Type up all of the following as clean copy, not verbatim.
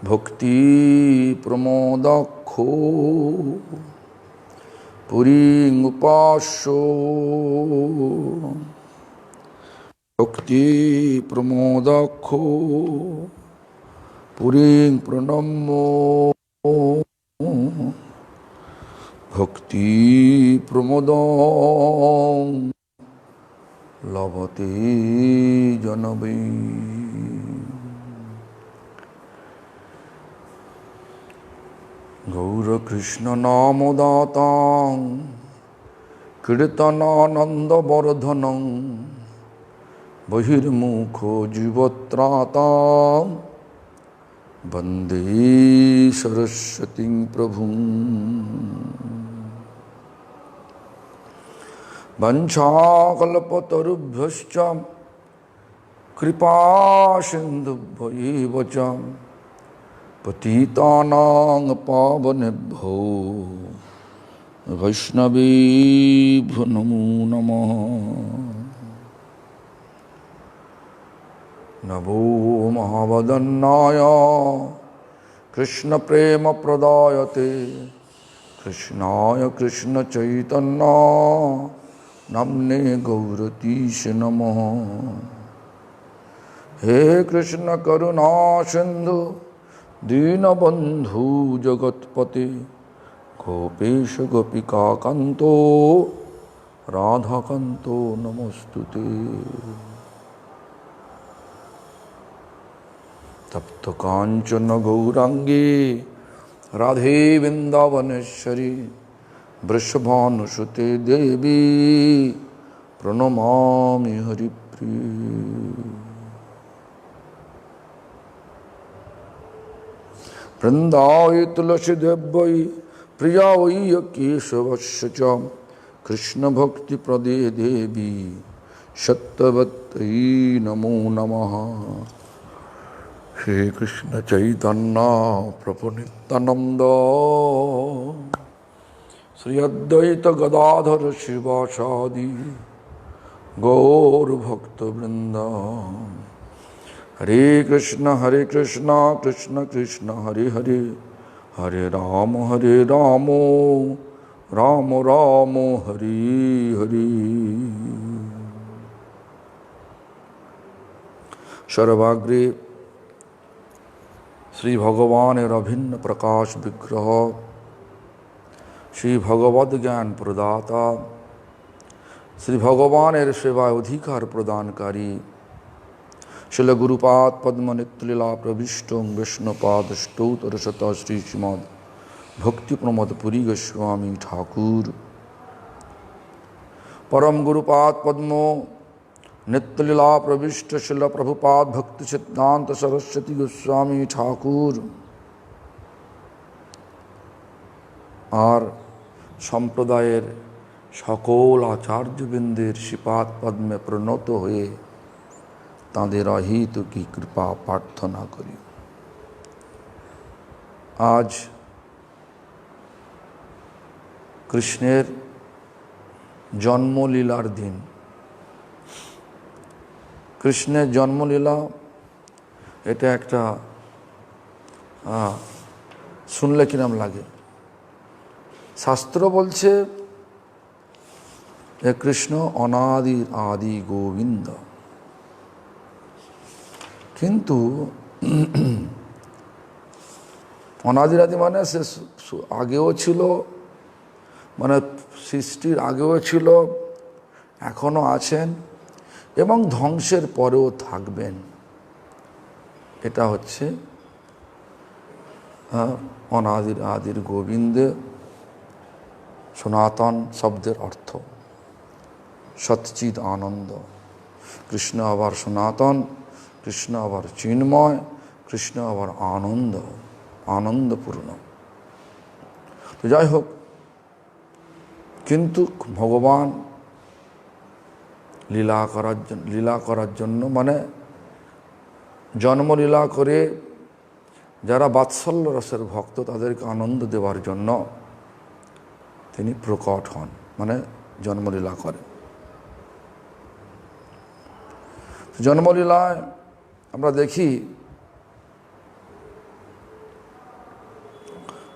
ভক্তি প্রমোদক্ষো পুরীং উপাস্য ভক্তি প্রমোদক্ষো পুরীং প্রণম্য ভক্তি প্রমোদং লভতে জনবৈ। গৌরকৃষ্ণ নামদাতাং কীর্তনানন্দবর্ধনং বহির্মুখ জীবত্রাতাং বন্দে সরস্বতীং প্রভুং। বঞ্ছাকল্পতরুভ্যশ্চ কৃপা সিন্ধুভ্যৈব চ পতিতানাং পাবনেভ্যো বৈষ্ণবেভ্যো নমো নমঃ। নমো মহাবদন্নায় কৃষ্ণপ্রেমপ্রদায়তে কৃষ্ণায় কৃষ্ণচৈতন্য নাম্নে গৌরতীশে নমঃ। হে কৃষ্ণ করুণা সিন্ধু দীনবন্ধু জগৎপতে গোপেশ গোপিকাকান্ত রাধাকান্ত নমস্তুতে। তপ্ত কাঞ্চন গৌরাঙ্গে রাধে বৃন্দাবনেশ্বরী বৃষভানুসুতে দেবী প্রণমামি হরিপ্রিয়ে। বৃন্দায় তুলসী দেব্যৈ প্রিয়া ওই কেশবস্য চ কৃষ্ণ ভক্তি প্রদে দেবী সত্যবত্যৈ নমো নমঃ। শ্রী কৃষ্ণ চৈতন্য প্রভু নিত্যানন্দ শ্রী অদ্বৈত গদাধর শিবাসাদি গৌর ভক্তবৃন্দ। হরে কৃষ্ণ কৃষ্ণ কৃষ্ণ হরে হরে হরে রাম রাম রাম হরে হরে। সর্বাগ্রে শ্রী ভগবানের অভিন্ন প্রকাশ বিগ্রহ শ্রী ভগবদ জ্ঞান প্রদাতা শ্রী ভগবানের সেবায় অধিকার প্রদানকারী শিল গুরুপাদ পদ্ম নিত্যলীলা প্রবিষ্ট বিষ্ণুপাদ স্তোত্র শত শ্রী শ্রীমদ ভক্তি প্রমোদ পুরী গোস্বামী ঠাকুর পরম গুরুপাদ পদ্ম নিত্যলীলা প্রবিষ্ট শিল প্রভুপাদ ভক্তি সিদ্ধান্ত সরস্বতী গোস্বামী ঠাকুর আর সম্প্রদায়ের সকল আচার্যবৃন্দের শ্রীপাদ পদ্মে প্রণত হয়ে তাঁদের অহিত কি কৃপা প্রার্থনা করি। আজ কৃষ্ণের জন্মলীলার দিন। কৃষ্ণের জন্মলীলা এটা একটা শুনলে কিরম লাগে। শাস্ত্র বলছে যে কৃষ্ণ অনাদির আদি গোবিন্দ, কিন্তু অনাদির আদি মানে সে আগেও ছিল, মানে সৃষ্টির আগেও ছিল, এখনও আছেন এবং ধ্বংসের পরেও থাকবেন। এটা হচ্ছে অনাদির আদির গোবিন্দে সনাতন শব্দের অর্থ। সচ্চিদ আনন্দ। কৃষ্ণ আবার সনাতন, কৃষ্ণ আবার চিন্ময়, কৃষ্ণ আবার আনন্দ, আনন্দপূর্ণ। তো যাই হোক, কিন্তু ভগবান লীলা করার জন্য মানে জন্মলীলা করে যারা বাৎসল্য রসের ভক্ত তাদেরকে আনন্দ দেওয়ার জন্য তিনি প্রকট হন, মানে জন্মলীলা করেন। জন্মলীলায় আমরা দেখি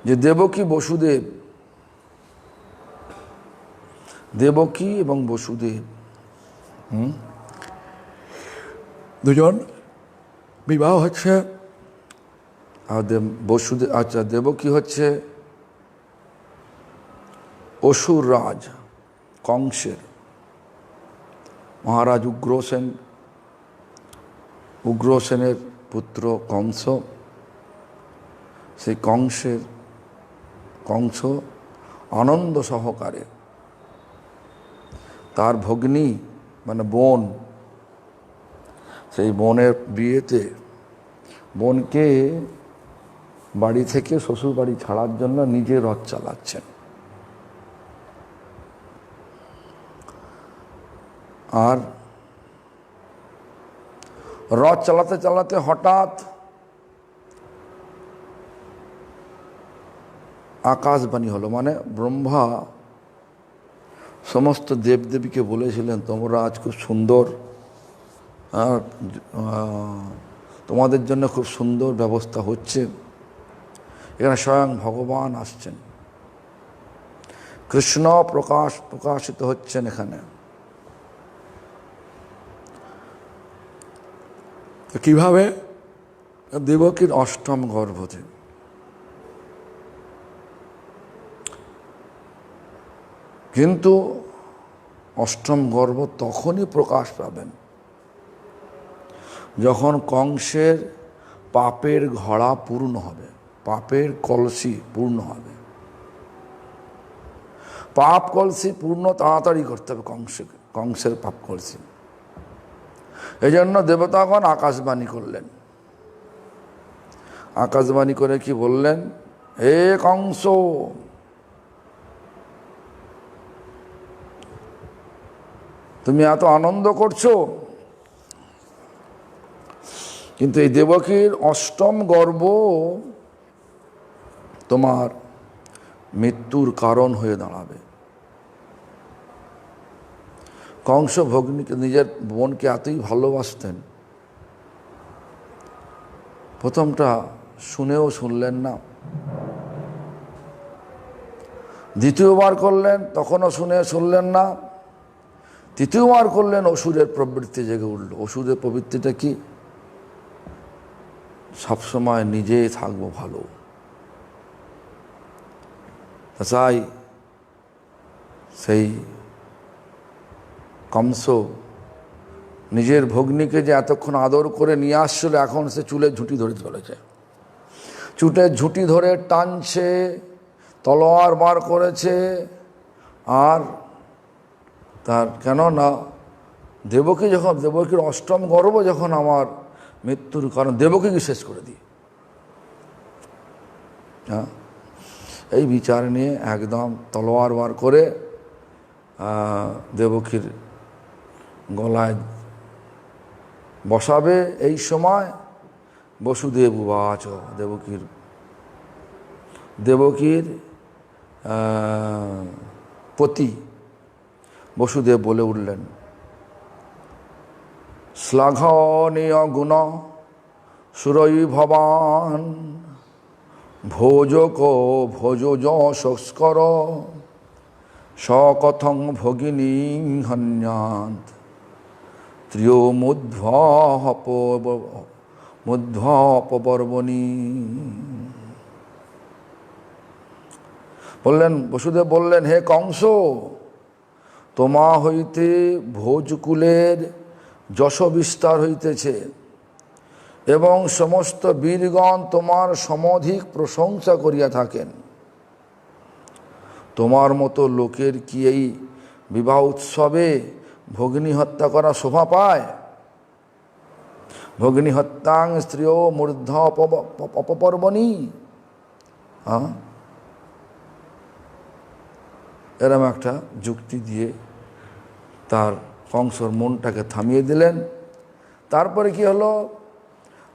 যে দেবকী বসুদেব, দেবকী এবং বসুদেব দুজন বিবাহ হচ্ছে। আর বসুদেব, আচ্ছা, দেবকী হচ্ছে অসুর রাজ কংসের, মহারাজ উগ্রসেন, উগ্রসেনের পুত্র কংস। সেই কংস আনন্দ সহকারে তার ভগ্নী মানে বোন, সেই বোনের বিয়েতে বোনকে বাড়ি থেকে শ্বশুর বাড়ি ছাড়ার জন্য নিজে রথ চালাচ্ছেন। আর রথ চালাতে চালাতে হঠাৎ আকাশবাণী হলো, মানে ব্রহ্মা সমস্ত দেবদেবীকে বলেছিলেন তোমরা আজ খুব সুন্দর, আর তোমাদের জন্য খুব সুন্দর ব্যবস্থা হচ্ছে। এখানে স্বয়ং ভগবান আসছেন, কৃষ্ণ প্রকাশিত হচ্ছেন এখানে। কিভাবে? দেবকীর অষ্টম গর্ভতে। কিন্তু অষ্টম গর্ভ তখনই প্রকাশ পাবেন যখন কংসের পাপের ঘড়া পূর্ণ হবে, পাপের কলসি পূর্ণ হবে। পাপ কলসি পূর্ণ তাড়াতাড়ি করতে হবে কংসের পাপ কলসি। এই জন্য দেবতাগণ আকাশবাণী করলেন। আকাশবাণী করে কি বললেন? হে কংস, তুমি এত আনন্দ করছো, কিন্তু এই দেবকীর অষ্টম গর্ভ তোমার মৃত্যুর কারণ হয়ে দাঁড়াবে। কংস ভগ্নীকে, নিজের বোনকে এতই ভালোবাসতেন, প্রথমটা শুনেও শুনলেন না, দ্বিতীয়বার করলেন তখনও শুনলেন না, তৃতীয়বার করলেন অসুরের প্রবৃত্তি জেগে উঠল। অসুরের প্রবৃত্তিটা কি? সবসময় নিজেই থাকবো ভালো। তাই সেই কংস নিজের ভগ্নীকে যে এতক্ষণ আদর করে নিয়ে আসছিল, এখন সে চুলের ঝুঁটি ধরে চলেছে, চুলের ঝুঁটি ধরে টানছে, তলোয়ার বার করেছে। আর তার কেন না, দেবকী যখন, দেবকীর অষ্টম গর্ভ যখন আমার মৃত্যুর কারণ, দেবকীকে শেষ করে দিই। হ্যাঁ, এই বিচার নিয়ে একদম তলোয়ার বার করে দেবকীর গলায় বসাবে। এই সময় বসুদেব উবাচ, দেবকীর পতি বসুদেব বলে উঠলেন, শ্লাঘনীয় গুণ সুরৈ ভবান ভোজক ভোজ সংস্কর সকথং ভগিনী হন্যাত ত্রিয় মুধ্বপবর্বণী। বললেন, বসুদেব বললেন, হে কংস, তোমা হইতে ভোজকুলের যশ বিস্তার হইতেছে এবং সমস্ত বীরগণ তোমার সমধিক প্রশংসা করিয়া থাকেন। তোমার মতো লোকের কি এই বিবাহ উৎসবে ভগ্নী হত্যা করা শোভা পায়? ভগ্নী হত্যাং স্ত্রীয় মূর্ধ অপপর্বণী। হ্যাঁ, এরম একটা যুক্তি দিয়ে তার কংসর মনটাকে থামিয়ে দিলেন। তারপরে কি হলো?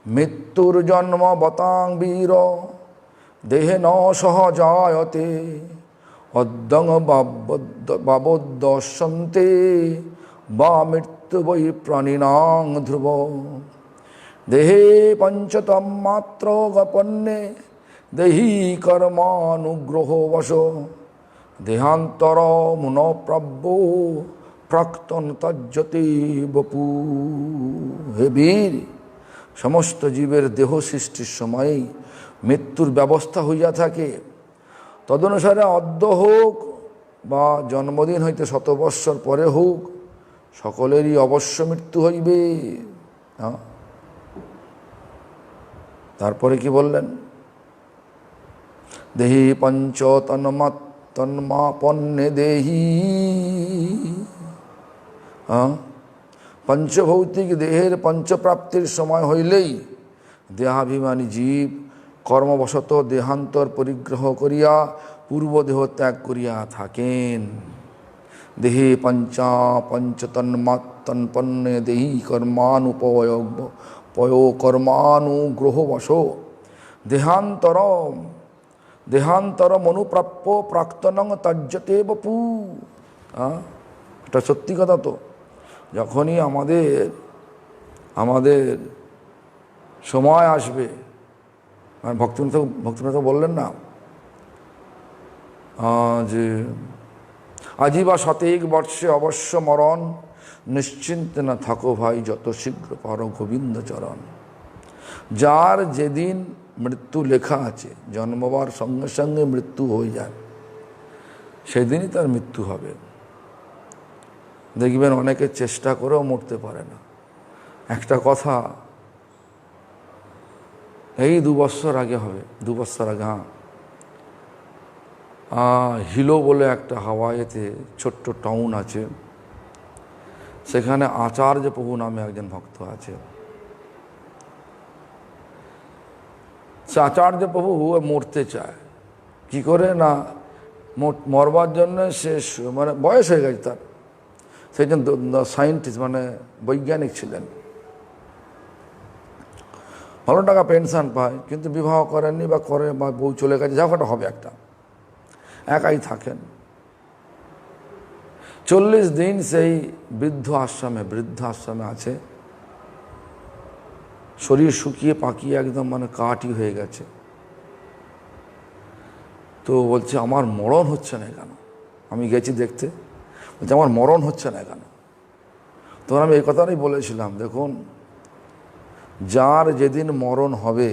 মৃত্যুর জন্ম বতাং বীর দেহে ন সহজায়তে অদ্যং বাবদ্দশন্তে বা মৃত্যু বৈ প্রাণিনাং ধ্রুব দেহে পঞ্চতম মাত্র গপন্নে দেহি কর্মানুগ্রহ বশ দেহান্তর মুনপ্রাব্য প্রাক্তন তজ্জতে বপু। হে বীর, সমস্ত জীবের দেহ সৃষ্টির সময়েই মৃত্যুর ব্যবস্থা হইয়া থাকে। তদনুসারে অদ্য হোক বা জন্মদিন হইতে 100 বৎসর পরে হোক, সকলেরই অবশ্য মৃত্যু হইবে। তারপরে কি বললেন? দেহি পঞ্চ তন্মাপন্নে দেহি, পঞ্চভৌতিক দেহের পঞ্চপ্রাপ্তির সময় হইলেই দেহাভিমানী জীব কর্মবশত দেহান্তর পরিগ্রহ করিয়া পূর্ব দেহ ত্যাগ করিয়া থাকেন। দেহে পঞ্চতন্মাত্তন্পন্নে দেহি কর্মানুগ্রহবশ দেহান্তর মনুপ্রাপ্য প্রাক্তনং তজ্জতে বপু। এটা সত্যি কথা তো। যখনই আমাদের সময় আসবে, ভক্তিনাথ বললেন না যে আজীবা 100 বর্ষে অবশ্য মরণ, নিশ্চিন্তে না থাকো ভাই যত শীঘ্র পার গোবিন্দ চরণ। যার যেদিন মৃত্যু লেখা আছে, জন্মবার সঙ্গে সঙ্গে মৃত্যু হয়ে যায়, সেদিনই তার মৃত্যু হবে। দেখবেন অনেকে চেষ্টা করেও মরতে পারে না। একটা কথা এই 2 বছর আগে হবে, 2 বছর আগে, হিলো বলে একটা হাওয়াইতে ছোট্ট টাউন আছে, সেখানে আচার্য প্রভু নামে একজন ভক্ত আছে। সে আচার্য প্রভু মরতে চায়। কি করে না, মরবার জন্য সে মানে বয়স হয়ে গেছে তার, সেই জন্য সায়েন্টিস্ট মানে বৈজ্ঞানিক ছিলেন, ভালো টাকা পেনশন পায়, কিন্তু বিবাহ করেননি বা করে বা বউ চলে গেছে, যা একটা হবে একটা, একাই থাকেন। 40 দিন সেই বৃদ্ধ আশ্রমে আছে। শরীর শুকিয়ে পাকিয়ে একদম মানে কাঠই হয়ে গেছে। তো বলছে আমার মরণ হচ্ছে না কেন? আমি গেছি দেখতে, বলছে আমার মরণ হচ্ছে না কেন? তখন আমি এই কথাটাই বলেছিলাম, দেখুন যার যেদিন মরণ হবে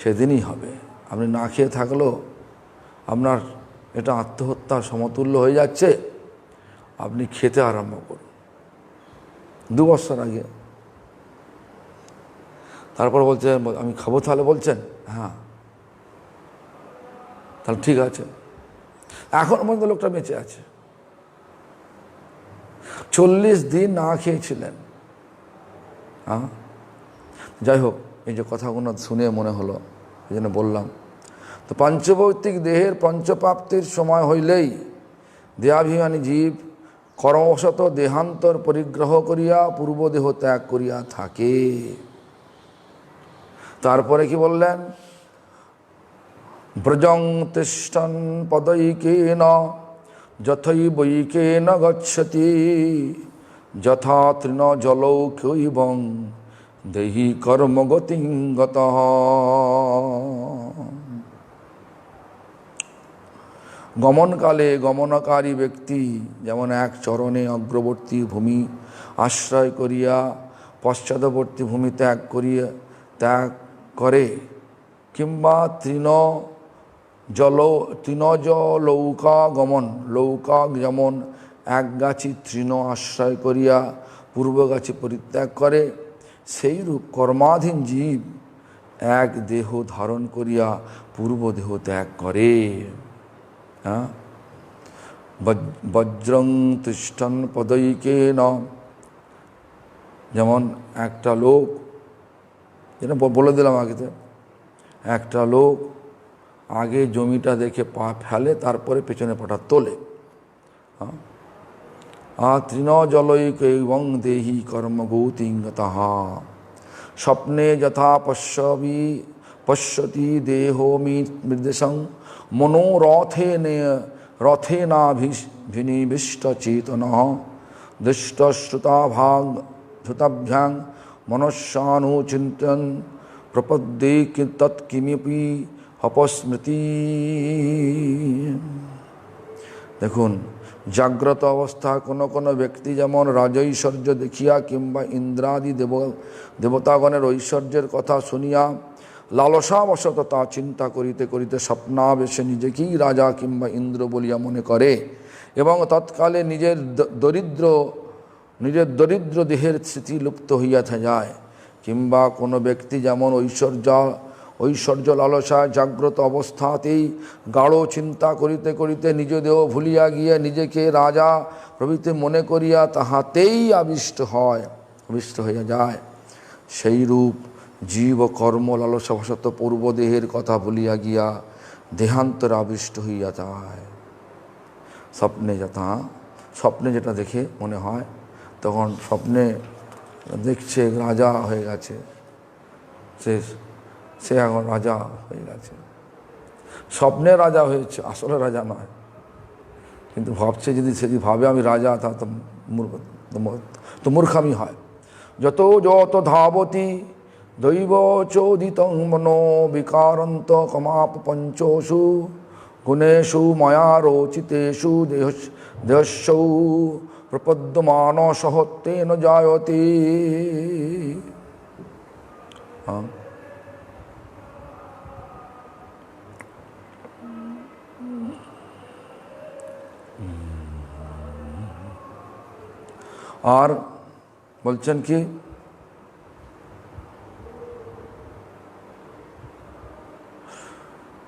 সেদিনই হবে। আপনি না খেয়ে থাকলেও আপনার এটা আত্মহত্যার সমতুল্য হয়ে যাচ্ছে, আপনি খেতে আরম্ভ করুন। 2 বছর আগে। তারপর বলছে আমি খাবো তাহলে, বলছেন হ্যাঁ তাহলে ঠিক আছে। এখন পর্যন্ত লোকটা বেঁচে আছে। 40 দিন না খেয়েছিলেন। যাই হোক, এই যে কথাগুলো শুনে মনে হলো, এই জন্য বললাম। তো পঞ্চভৌতিক দেহের পঞ্চপ্রাপ্তির সময় হইলেই দেহাভিমানী জীব কর্মবশত দেহান্তর পরিগ্রহ করিয়া পূর্ব দেহ ত্যাগ করিয়া থাকে। তারপরে কি বললেন? ব্রজং তিষ্ঠন পদৈকেন যথৈবৈকেন গচ্ছতি যথা তৃণ জলৌকৈবং দেহি কর্মগতিং গতঃ। গমনকালে গমনকারী ব্যক্তি যেমন এক চরণে অগ্রবর্তী ভূমি আশ্রয় করিয়া পশ্চাৎবর্তী ভূমি ত্যাগ করে, কিংবা তৃণজলৌকা গমন, লৌকা যেমন এক গাছি তৃণ আশ্রয় করিয়া পূর্বগাছি পরিত্যাগ করে, সেইরূপ কর্মাধীন জীব এক দেহ ধারণ করিয়া পূর্ব দেহ ত্যাগ করে। বজ্রং তিষ্ঠন পদৈকেন, যেমন একটা লোক, যেটা বলে দিলাম আগেতে, একটা লোক আগে জমিটা দেখে পা ফেলে, তারপরে পেছনে পাটা তোলে। তৃণ জলৈকৈবং দেহি কর্মগতিং গতঃ। স্বপ্নে যথা পশ্যতি দেহো মৃদেশং মনোরথেনাভিনিবিষ্ট চেতনঃ দৃষ্টশ্রুতাভ্যাং মনস্যানুচিন্তন প্রপদ্যে তৎকিমিপি অপস্মৃতি। দেখুন, জাগ্রত অবস্থায় কোনো কোনো ব্যক্তি যেমন রাজৈশ্বর্য দেখিয়া কিংবা ইন্দ্রাদি দেবতাগণের ঐশ্বর্যের কথা শুনিয়া লালসাবশত তা চিন্তা করিতে করিতে স্বপ্নাবেশে নিজেকেই রাজা কিংবা ইন্দ্র বলিয়া মনে করে এবং তৎকালে নিজের দরিদ্র দেহের স্মৃতি লুপ্ত হইয়া যায়। কিংবা কোনো ব্যক্তি যেমন ঐশ্বর্য লালসায় জাগ্রত অবস্থাতেই গাঢ় চিন্তা করিতে করিতে নিজ দেহ ভুলিয়া গিয়া নিজেকে রাজা প্রভৃতি মনে করিয়া তাহাতেই আবিষ্ট হইয়া যায়, সেই রূপ জীব কর্ম লালসাবশত পূর্বদেহের কথা ভুলিয়া গিয়া দেহান্তরে আবিষ্ট হইয়া যায়। স্বপ্নে যেটা দেখে মনে হয়, তখন স্বপ্নে দেখছে রাজা হয়ে গেছে, সে এখন রাজা হয়ে গেছে, স্বপ্নে রাজা হয়েছে, আসলে রাজা নয়। কিন্তু ভাবছে, যদি ভাবে আমি রাজা, তা তো মূর্খামি হয়। যত ধাবতি দৈব চোদিতং মনো বিকারন্ত কমাপ পঞ্চসু গুণেষু ময়া রোচিতেষু দেহস্যৌ প্রপদ্যমান সহত্তেন জায়তে। আর বলছেন কি,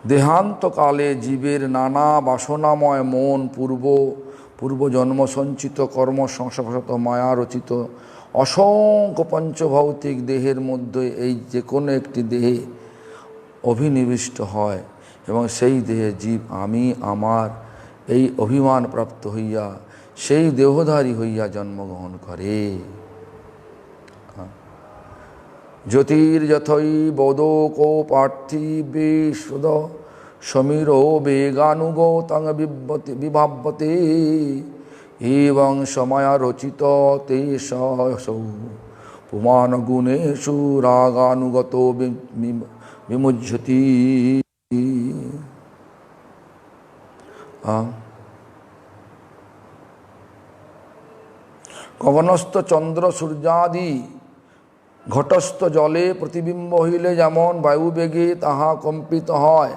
দেহান্তকালে জীবের নানা বাসনাময় মন পূর্বজন্ম সঞ্চিত কর্ম সংস্পর্শত মায়া রচিত অসংখ্য পঞ্চভৌতিক দেহের মধ্যে এই যে কোনো একটি দেহে অভিনিবিষ্ট হয় এবং সেই দেহে জীব আমি আমার এই অভিমান প্রাপ্ত হইয়া সেই দেহধারী হইয়া জন্মগ্রহণ করে। জ্যোতির্যথৈ বোদকো পার্থিবে সুদ সমীরো বেগানুগো তং বিভাব্যতে এবং সময়া রচিত তেষৌ পুমান গুণেষু রাগানুগত বিমুহ্যতি। গগনস্থ চন্দ্র সূর্যাদি ঘটস্থ জলে প্রতিবিম্ব হইলে যেমন বায়ুবেগে তাহা কম্পিত হয়,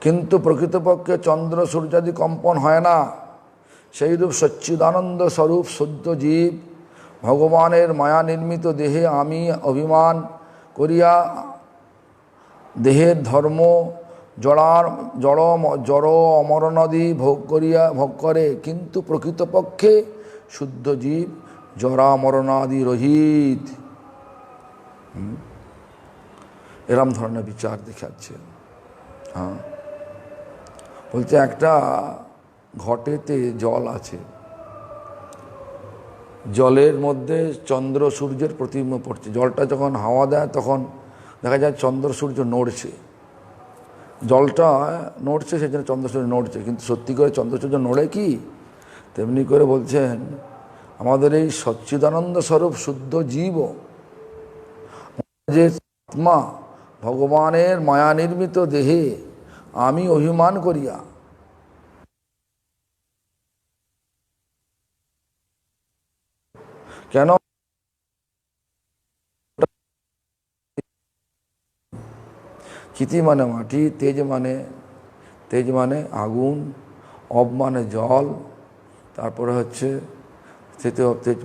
কিন্তু প্রকৃতপক্ষে চন্দ্র সূর্যাদি কম্পন হয় না। সেইরূপ সচ্চিদানন্দ স্বরূপ শুদ্ধ জীব ভগবানের মায়া নির্মিত দেহে আমি অভিমান করিয়া দেহের ধর্ম জড় অমরণাদি ভোগ করে, কিন্তু প্রকৃতপক্ষে শুদ্ধ জীব জরা মরণাদি রহিত। এরম ধরনের বিচার দেখাচ্ছে। হ্যাঁ, বলছে একটা ঘটেতে জল আছে, জলের মধ্যে চন্দ্র সূর্যের প্রতিবিম্ব পড়ছে। জলটা যখন হাওয়া দেয় তখন দেখা যায় চন্দ্র সূর্য নড়ছে, জলটা নড়ছে, সেই জন্য চন্দ্র সূর্য নড়ছে। কিন্তু সত্যি করে চন্দ্র সূর্য নড়ে কি? তেমনি করে বলছেন আমাদের এই সচ্চিদানন্দ স্বরূপ শুদ্ধ জীব যে আত্মা ভগবানের মায়া নির্মিত দেহে আমি অভিমান করিয়া কেন? চিতি মানে মাটি, তেজ মানে আগুন, অব মানে জল, তারপরে হচ্ছে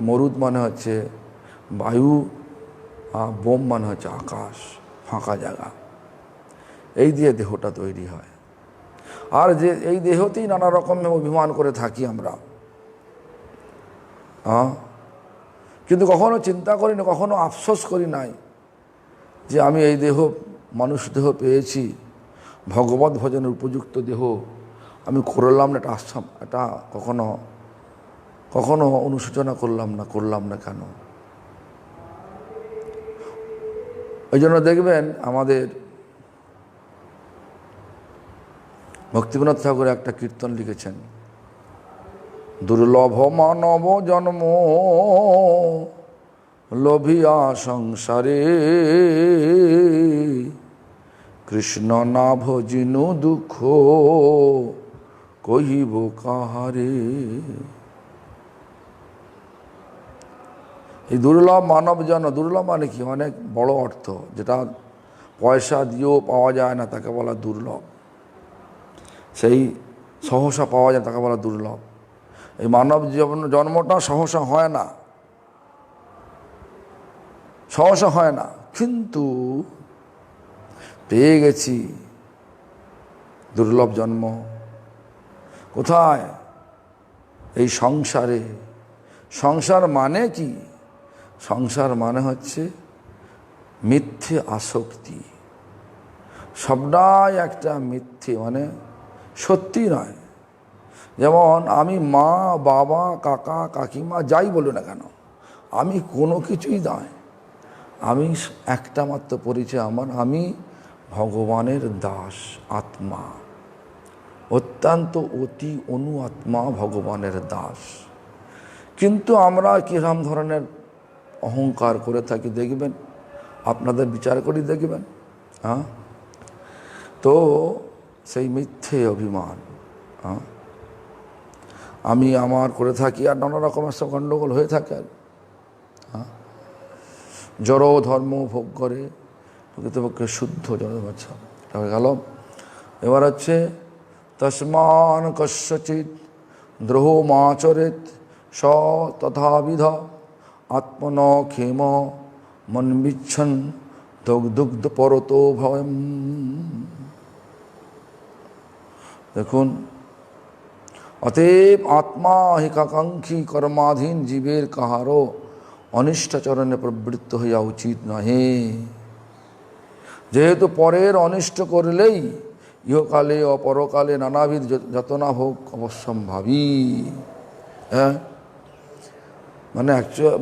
মরুদ মানে হচ্ছে বায়ু, আর বোম মানে হচ্ছে আকাশ, ফাঁকা জায়গা। এই দিয়ে দেহটা তৈরি হয়। আর যে এই দেহতেই নানা রকম অভিমান করে থাকি আমরা। কিন্তু কখনো চিন্তা করি না, কখনো আফসোস করি নাই যে আমি এই দেহ, মানুষ দেহ পেয়েছি, ভগবত ভজনের উপযুক্ত দেহ আমি করলাম না, এটা কখনো অনুশোচনা করলাম না কেন? ওই জন্য দেখবেন আমাদের ভক্তিবিনোদ ঠাকুর একটা কীর্তন লিখেছেন, দুর্লভ মানব জন্ম লোভিয়া সংসারে, কৃষ্ণ না ভজিনু দুঃখ কহিব কাহারে। এই দুর্লভ মানব জন, দুর্লভ মানে কি, অনেক বড় অর্থ, যেটা পয়সা দিয়েও পাওয়া যায় না তাকে বলা দুর্লভ, সেই সহসা পাওয়া যায় তাকে বলা দুর্লভ। এই মানব জন্মটা সহসা হয় না, সহসা হয় না, কিন্তু পেয়ে গেছি দুর্লভ জন্ম। কোথায়? এই সংসারে। সংসার মানে কি? সংসার মানে হচ্ছে মিথ্যে আসক্তি। সবটাই একটা মিথ্যে, মানে সত্যি নয়। যেমন আমি মা, বাবা, কাকা, কাকিমা যাই বলো না কেন, আমি কোনো কিছুই নয়। আমি একটা মাত্র পরিচয় আমার, আমি ভগবানের দাস, আত্মা, অত্যন্ত অতি অনু আত্মা, ভগবানের দাস। কিন্তু আমরা কিরম ধরনের অহংকার করে থাকি দেখবেন, আপনাদের বিচার করি দেখবেন। হ্যাঁ, তো সেই মিথ্যে অভিমান আমি আমার করে থাকি, আর নানা রকমের সব গণ্ডগোল হয়ে থাকে। আর জড় ধর্ম ভোগ করে, প্রকৃতপক্ষে শুদ্ধ জড় বাচ্চা হয়ে গেল। এবার হচ্ছে তস্মান কস্যচিৎ দ্রোহমাচরেত স তথাবিধ আত্মন ক্ষেম মন্বিচ্ছন দুগ্ধ পরত ভয়ম। দেখুন, অতএব আত্মা হিকাকাঙ্ক্ষী কর্মাধীন জীবের কাহারও অনিষ্টাচরণে প্রবৃত্ত হইয়া উচিত নহে। যেহেতু পরের অনিষ্ট করলেই ইহকালে অপরকালে নানাবিধ যাতনা ভোগ অবশ্যম্ভাবী। হ্যাঁ, মানে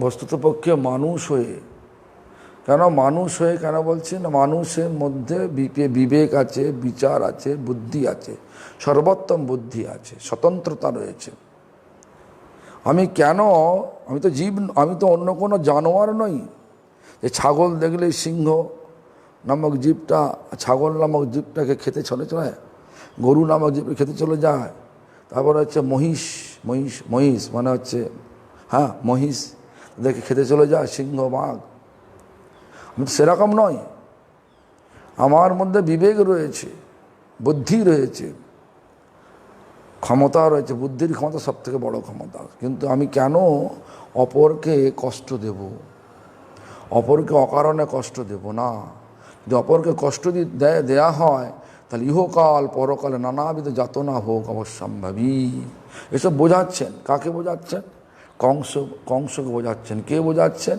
বস্তুত পক্ষে মানুষ হয়ে, কেন মানুষ হয়ে কেন বলছি না, মানুষের মধ্যে বিবেক আছে, বিচার আছে, বুদ্ধি আছে, সর্বোত্তম বুদ্ধি আছে, স্বতন্ত্রতা রয়েছে। আমি কেন, আমি তো জীব, আমি তো অন্য কোনো জানোয়ার নই যে ছাগল দেখলেই সিংহ নামক জীবটা, ছাগল নামক জীবটাকে খেতে চলে যায়, গরু নামক জীবকে খেতে চলে যায়। তারপরে হচ্ছে মহিষ, মহিষ মহিষ মানে হচ্ছে, হ্যাঁ মহিষ দেখে খেতে চলে যায়, সিংহ বাঘ। আমি তো সেরকম নয়, আমার মধ্যে বিবেক রয়েছে, বুদ্ধি রয়েছে, ক্ষমতা রয়েছে। বুদ্ধির ক্ষমতা সব থেকে বড় ক্ষমতা। কিন্তু আমি কেন অপরকে কষ্ট দেব, অপরকে অকারণে কষ্ট দেব না। যদি অপরকে কষ্ট দেয়া হয়, তাহলে ইহকাল পরকালে নানাবিধ যাতনা হোক অবশ্যম্ভাবী। এসব বোঝাচ্ছেন, কাকে বোঝাচ্ছেন? কংসকে বোঝাচ্ছেন। কে বোঝাচ্ছেন?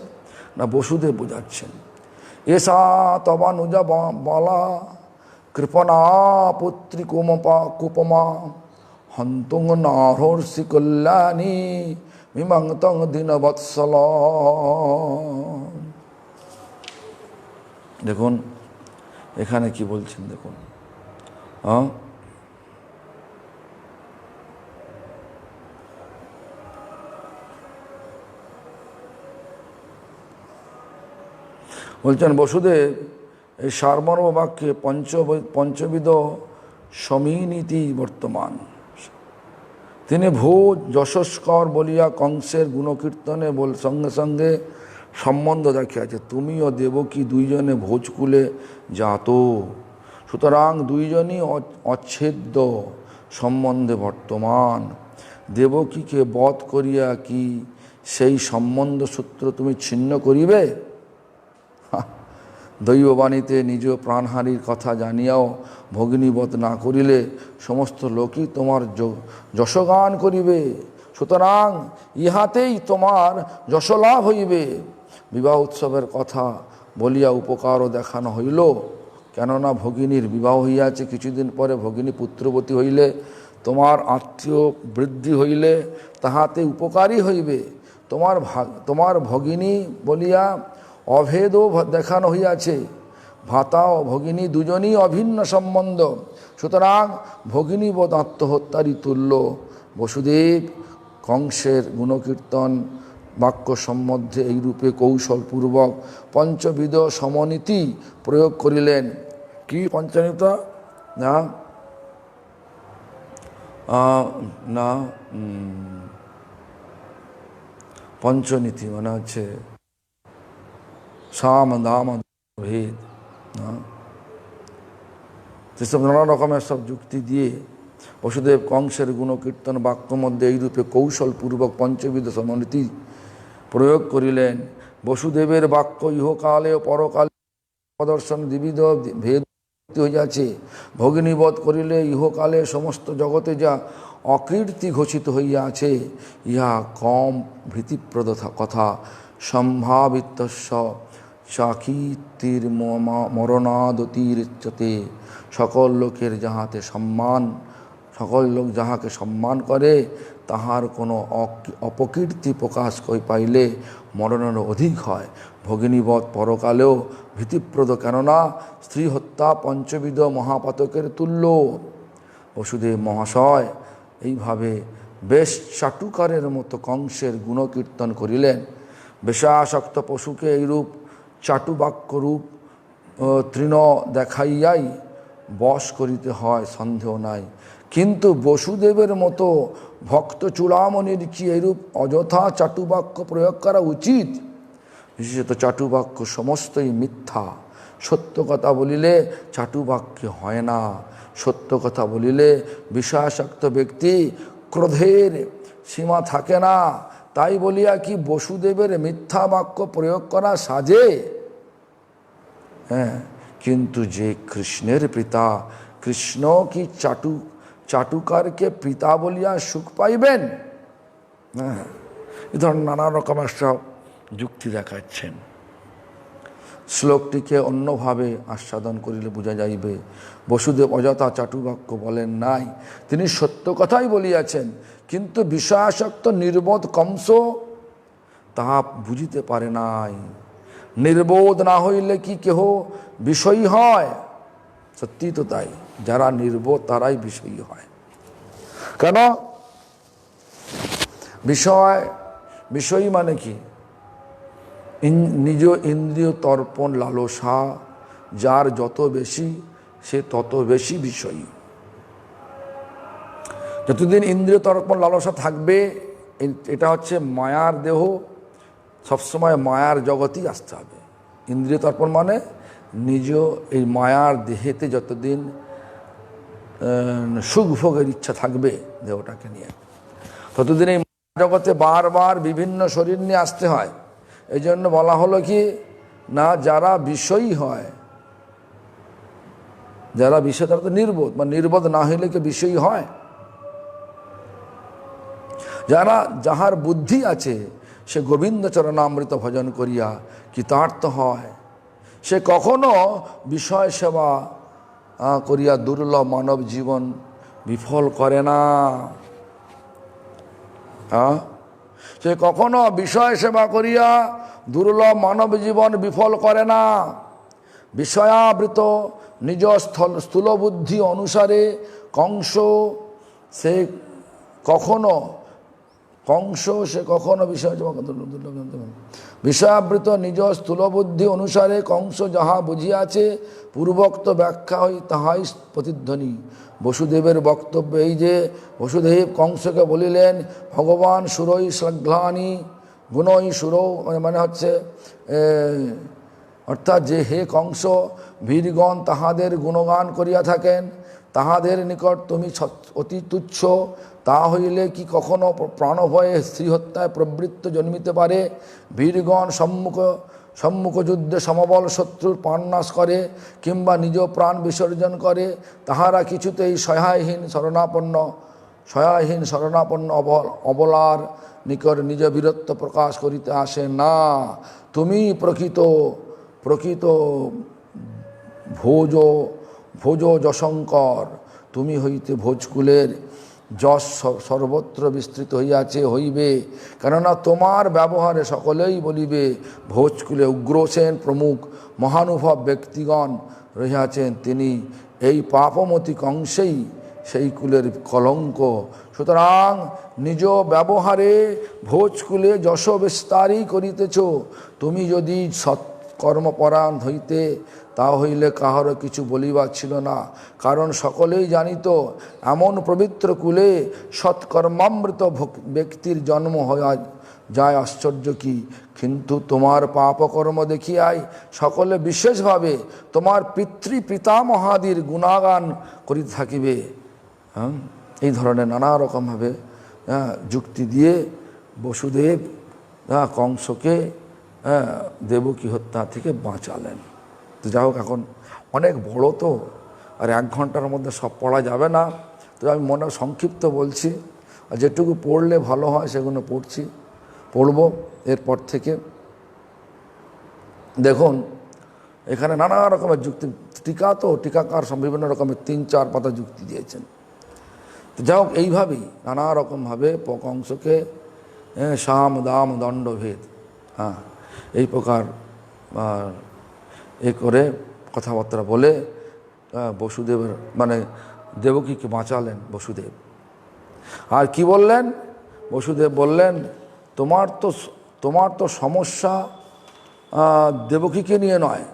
না, বসুদেব বোঝাচ্ছেন। এসা তবানুজা বালা কৃপণা পুত্রী কুপমা হন্তং নাহর্ষি কল্যাণী মিমাংতং দীনবৎসল। দেখুন এখানে কি বলছেন, দেখুন। বলছেন বসুদেব এই সারমর্ম বাক্যে পঞ্চবিধ সমীনীতি বর্তমান। তিনি ভোজ যশস্কর বলিয়া কংসের গুণকীর্তনে সঙ্গে সঙ্গে সম্বন্ধ দেখিয়াছে। তুমি ও দেবকী দুইজনে ভোজকুলে জাত, সুতরাং দুইজনই অচ্ছেদ্য সম্বন্ধে বর্তমান। দেবকীকে বধ করিয়া কি সেই সম্বন্ধ সূত্র তুমি ছিন্ন করিবে? দৈববাণীতে নিজ প্রাণহানির কথা জানিয়াও ভগিনীবধ না করিলে সমস্ত লোকই তোমার যশগান করিবে। সুতরাং ইহাতেই তোমার যশলাভ হইবে। বিবাহ উৎসবের কথা বলিয়া উপকারও দেখানো হইল, কেননা ভগিনীর বিবাহ হইয়াছে, কিছুদিন পরে ভগিনী পুত্রবতী হইলে, তোমার আত্মীয় বৃদ্ধি হইলে তাহাতে উপকারী হইবে। তোমার ভগিনী বলিয়া অভেদও দেখানো হইয়াছে। ভাতা ও ভগিনী দুজনই অভিন্ন সম্বন্ধ, সুতরাং ভগিনীবধ আত্মহত্যারই তুল্য। বসুদেব কংসের গুণকীর্তন বাক্য সম্বন্ধে এইরূপে কৌশলপূর্বক পঞ্চবিধ সমনীতি প্রয়োগ করিলেন। কি পঞ্চনীত? না না পঞ্চনীতি মানে হচ্ছে সাম দাম ভেদ, সেসব নানা রকমের সব যুক্তি দিয়ে বসুদেব কংসের গুণকীর্তন বাক্য মধ্যে এইরূপে কৌশলপূর্বক পঞ্চবিধ সমনীতি প্রয়োগ করিলেন। বসুদেবের বাক্য ইহকালে ও পরকালে প্রদর্শন দ্বিবিধ ভেদ হইয়াছে। ভগিনীবধ করিলে ইহকালে সমস্ত জগতে যা অকীর্তি ঘোষিত হইয়াছে, ইহা কম ভীতিপ্রদ কথা। সম্ভাবিতস্য চাকীর্তির মরণাদতিরিচ্যতে। সকল লোকের যাহাতে সম্মান, সকল লোক যাহাকে সম্মান করে, তাহার কোনো অপকীর্তি প্রকাশ পাইলে মরণের অধিক হয়। ভগিনীবধ পরকালেও ভীতিপ্রদ, কেননা স্ত্রী হত্যা পঞ্চবিধ মহাপাতকের তুল্য। বসুদেব মহাশয় এইভাবে বেশ চাটুকারের মতো কংসের গুণকীর্তন করিলেন। বেশাসক্ত পশুকে এইরূপ চাটুবাক্যরূপ তৃণ দেখাইয়াই বশ করিতে হয়, সন্দেহ নাই। কিন্তু বসুদেবের মতো ভক্ত চূড়ামণির কি এরূপ অযথা চাটুবাক্য প্রয়োগ করা উচিত? বিশেষত চাটুবাক্য সমস্তই মিথ্যা। সত্য কথা বলিলে চাটুবাক্য হয় না। সত্য কথা বলিলে বিষয়াসক্ত ব্যক্তি ক্রোধের সীমা থাকে না। তাই বলিয়া কি বসুদেবের মিথ্যা বাক্য প্রয়োগ করা সাজে? হ্যাঁ, কিন্তু যে কৃষ্ণের পিতা, কৃষ্ণ কি চাটুকারকে পিতা বলিয়া সুখ পাইবেন? হ্যাঁ, এ ধরনের নানা রকমের সব যুক্তি দেখাচ্ছেন। শ্লোকটিকে অন্যভাবে আস্বাদন করিলে বোঝা যাইবে, বসুদেব অযথা চাটুবাক্য বলেন নাই, তিনি সত্য কথাই বলিয়াছেন। কিন্তু বিষয়াসক্ত নির্বোধ কংস তাহা বুঝিতে পারে নাই। নির্বোধ না হইলে কি কেহ বিষয়ী হয়? সত্যি তো তাই, যারা নির্বোধ তারাই বিষয়ী হয়। কেন? বিষয়ী মানে কি? নিজ ইন্দ্রিয় তর্পণ লালসা যার যত বেশি, সে তত বেশি বিষয়ী। যতদিন ইন্দ্রিয় তর্পণ লালসা থাকবে, এটা হচ্ছে মায়ার দেহ, সবসময় মায়ার জগতেই আসতে হবে। ইন্দ্রিয় তর্পণ মানে নিজ এই মায়ার দেহেতে যতদিন সুখ ভোগের ইচ্ছা থাকবে দেহটাকে নিয়ে, ততদিন এই জগতে বারবার বিভিন্ন শরীর নিয়ে আসতে হয়। এই জন্য বলা হলো কি না, যারা বিষয়ী হয়, যারা বিষয়, তারা তো নির্বোধ, বা নির্বোধ না হইলে কি বিষয়ী হয়? যাহার বুদ্ধি আছে, সে গোবিন্দ চরণামৃত ভজন করিয়া কৃতার্থ হয়। সে কখনো বিষয় সেবা করিয়া দুর্লভ মানব জীবন বিফল করে না। সে কখনো বিষয় সেবা করিয়া দুর্লভ মানব জীবন বিফল করে না। বিষয়াবৃত নিজ স্থূল বুদ্ধি অনুসারে কংস সে কখনো বিষয়াবৃত নিজ স্থূলবুদ্ধি অনুসারে কংস যাহা বুঝিয়াছে পূর্বোক্ত ব্যাখ্যা হই তাহাই প্রতিধ্বনি। বসুদেবের বক্তব্য এই যে, বসুদেব কংসকে বলিলেন, ভগবান সুরই শ্লাঘ্লানি গুণই সুরৌ, মানে হচ্ছে অর্থাৎ যে হে কংস, বীরগণ তাহাদের গুণগান করিয়া থাকেন, তাহাদের নিকট তুমি অতি তুচ্ছ। তা হইলে কি কখনো প্রাণভয়ে স্ত্রীহত্যায় প্রবৃত্ত জন্মিতে পারে? বীরগণ সম্মুখ যুদ্ধে সমবল শত্রুর প্রাণনাশ করে কিংবা নিজ প্রাণ বিসর্জন করে, তাহারা কিছুতেই সহায়হীন শরণাপন্ন অবলার নিকট নিজ বীরত্ব প্রকাশ করিতে আসে না। তুমি প্রকৃত ভোজ যশঙ্কর, তুমি হইতে ভোজকুলের যশ সর্বত্র বিস্তৃত হইবে। কেননা তোমার ব্যবহারে সকলেই বলিবে, ভোজকুলে উগ্রসেন প্রমুখ মহানুভব ব্যক্তিগণ রহিয়াছেন, তিনি এই পাপমতি কংসেই সেই কুলের কলঙ্ক। সুতরাং নিজ ব্যবহারে ভোজকুলে যশ বিস্তারই করিতেছ। তুমি যদি সৎকর্মপরায়ণ হইতে, তা হইলে কাহারও কিছু বলিবার ছিল না, কারণ সকলেই জানিত এমন পবিত্র কুলে সৎকর্মামৃত ব্যক্তির জন্ম হওয়া যায় আশ্চর্য কি। কিন্তু তোমার পাপকর্ম দেখিয়াই সকলে বিশেষভাবে তোমার পিতামহাদির গুণাগান করিতে থাকিবে। এই ধরনের নানা রকমভাবে যুক্তি দিয়ে বসুদেব কংসকে দেবকী হত্যা থেকে বাঁচালেন। তো যাই হোক, এখন অনেক বড় তো, আর 1 ঘন্টার মধ্যে সব পড়া যাবে না, তো আমি মনে সংক্ষিপ্ত বলছি, আর যেটুকু পড়লে ভালো হয় সেগুলো পড়ব এরপর থেকে। দেখুন এখানে নানা রকমের যুক্তি, টিকা তো টিকাকার বিভিন্ন রকমের 3-4 পাতা যুক্তি দিয়েছেন। তো যাই হোক, এইভাবেই নানা রকমভাবে কংসকে সাম দাম দণ্ডভেদ এই প্রকার করে কথাবার্তা বলে বসুদেবের মানে দেবকীকে বাঁচালেন বসুদেব। আর কি বললেন বসুদেব? বললেন তোমার তো সমস্যা দেবকীকে নিয়ে নয়,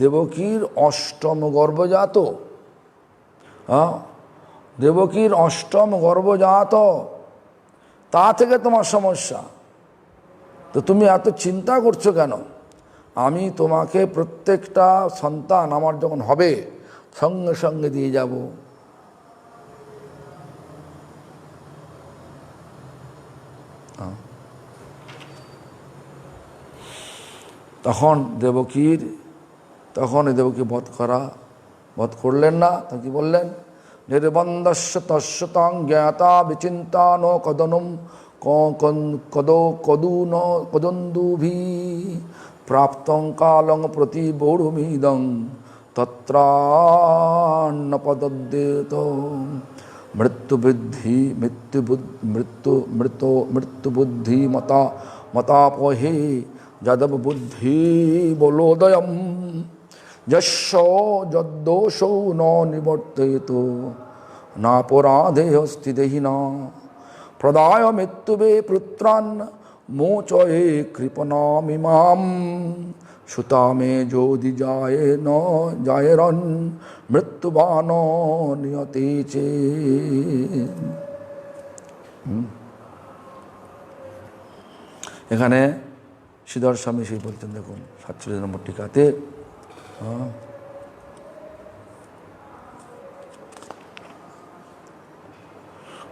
দেবকীর অষ্টম গর্ভজাত, দেবকীর অষ্টম গর্ভজাত, তা থেকে তোমার সমস্যা। তো তুমি এত চিন্তা করছো কেন? আমি তোমাকে প্রত্যেকটা সন্তান আমার যখন হবে সঙ্গে সঙ্গে দিয়ে যাব। তখন দেবকী বধ করলেন না। তা কি বললেন? নির্বন্ধস্য তস্য তং জ্ঞাতা বিচিন্তা ন কদনম কদন্দুভি প্রাপ্তং কালং প্রতি বৌড়মিদং তত্রান্নপদ্যেত মৃত্যুবুদ্ধি মতাপহে যাদব বুদ্ধি বলোদয়ম যদ্দোষৌ ন নিবর্তেত নাপরাধে অস্তি দেহিনা প্রদায় মৃত্যুবে পুত্রান মোচয়ে কৃপণামিমাম সুতামে যদি জায়রন মৃত্যুবান নিয়তে চে। এখানে শ্রীধর স্বামী সেই বলছেন, দেখুন 47 নম্বর টিকাতে,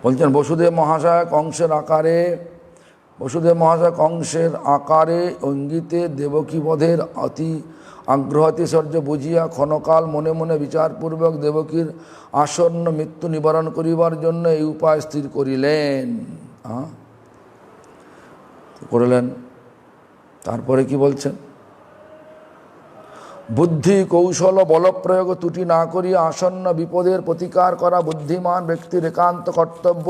বলছেন বসুদেব মহাশয় কংসের আকারে অঙ্গিতে দেবকী বধের অতি আগ্রহাতিশর্য বুঝিয়া ক্ষণকাল মনে মনে বিচারপূর্বক দেবকীর আসন্ন মৃত্যু নিবারণ করিবার জন্য এই উপায় স্থির করলেন। তারপরে কি বলছেন? বুদ্ধি কৌশল বলপ্রয়োগ ত্রুটি না করিয়া আসন্ন বিপদের প্রতিকার করা বুদ্ধিমান ব্যক্তির একান্ত কর্তব্য।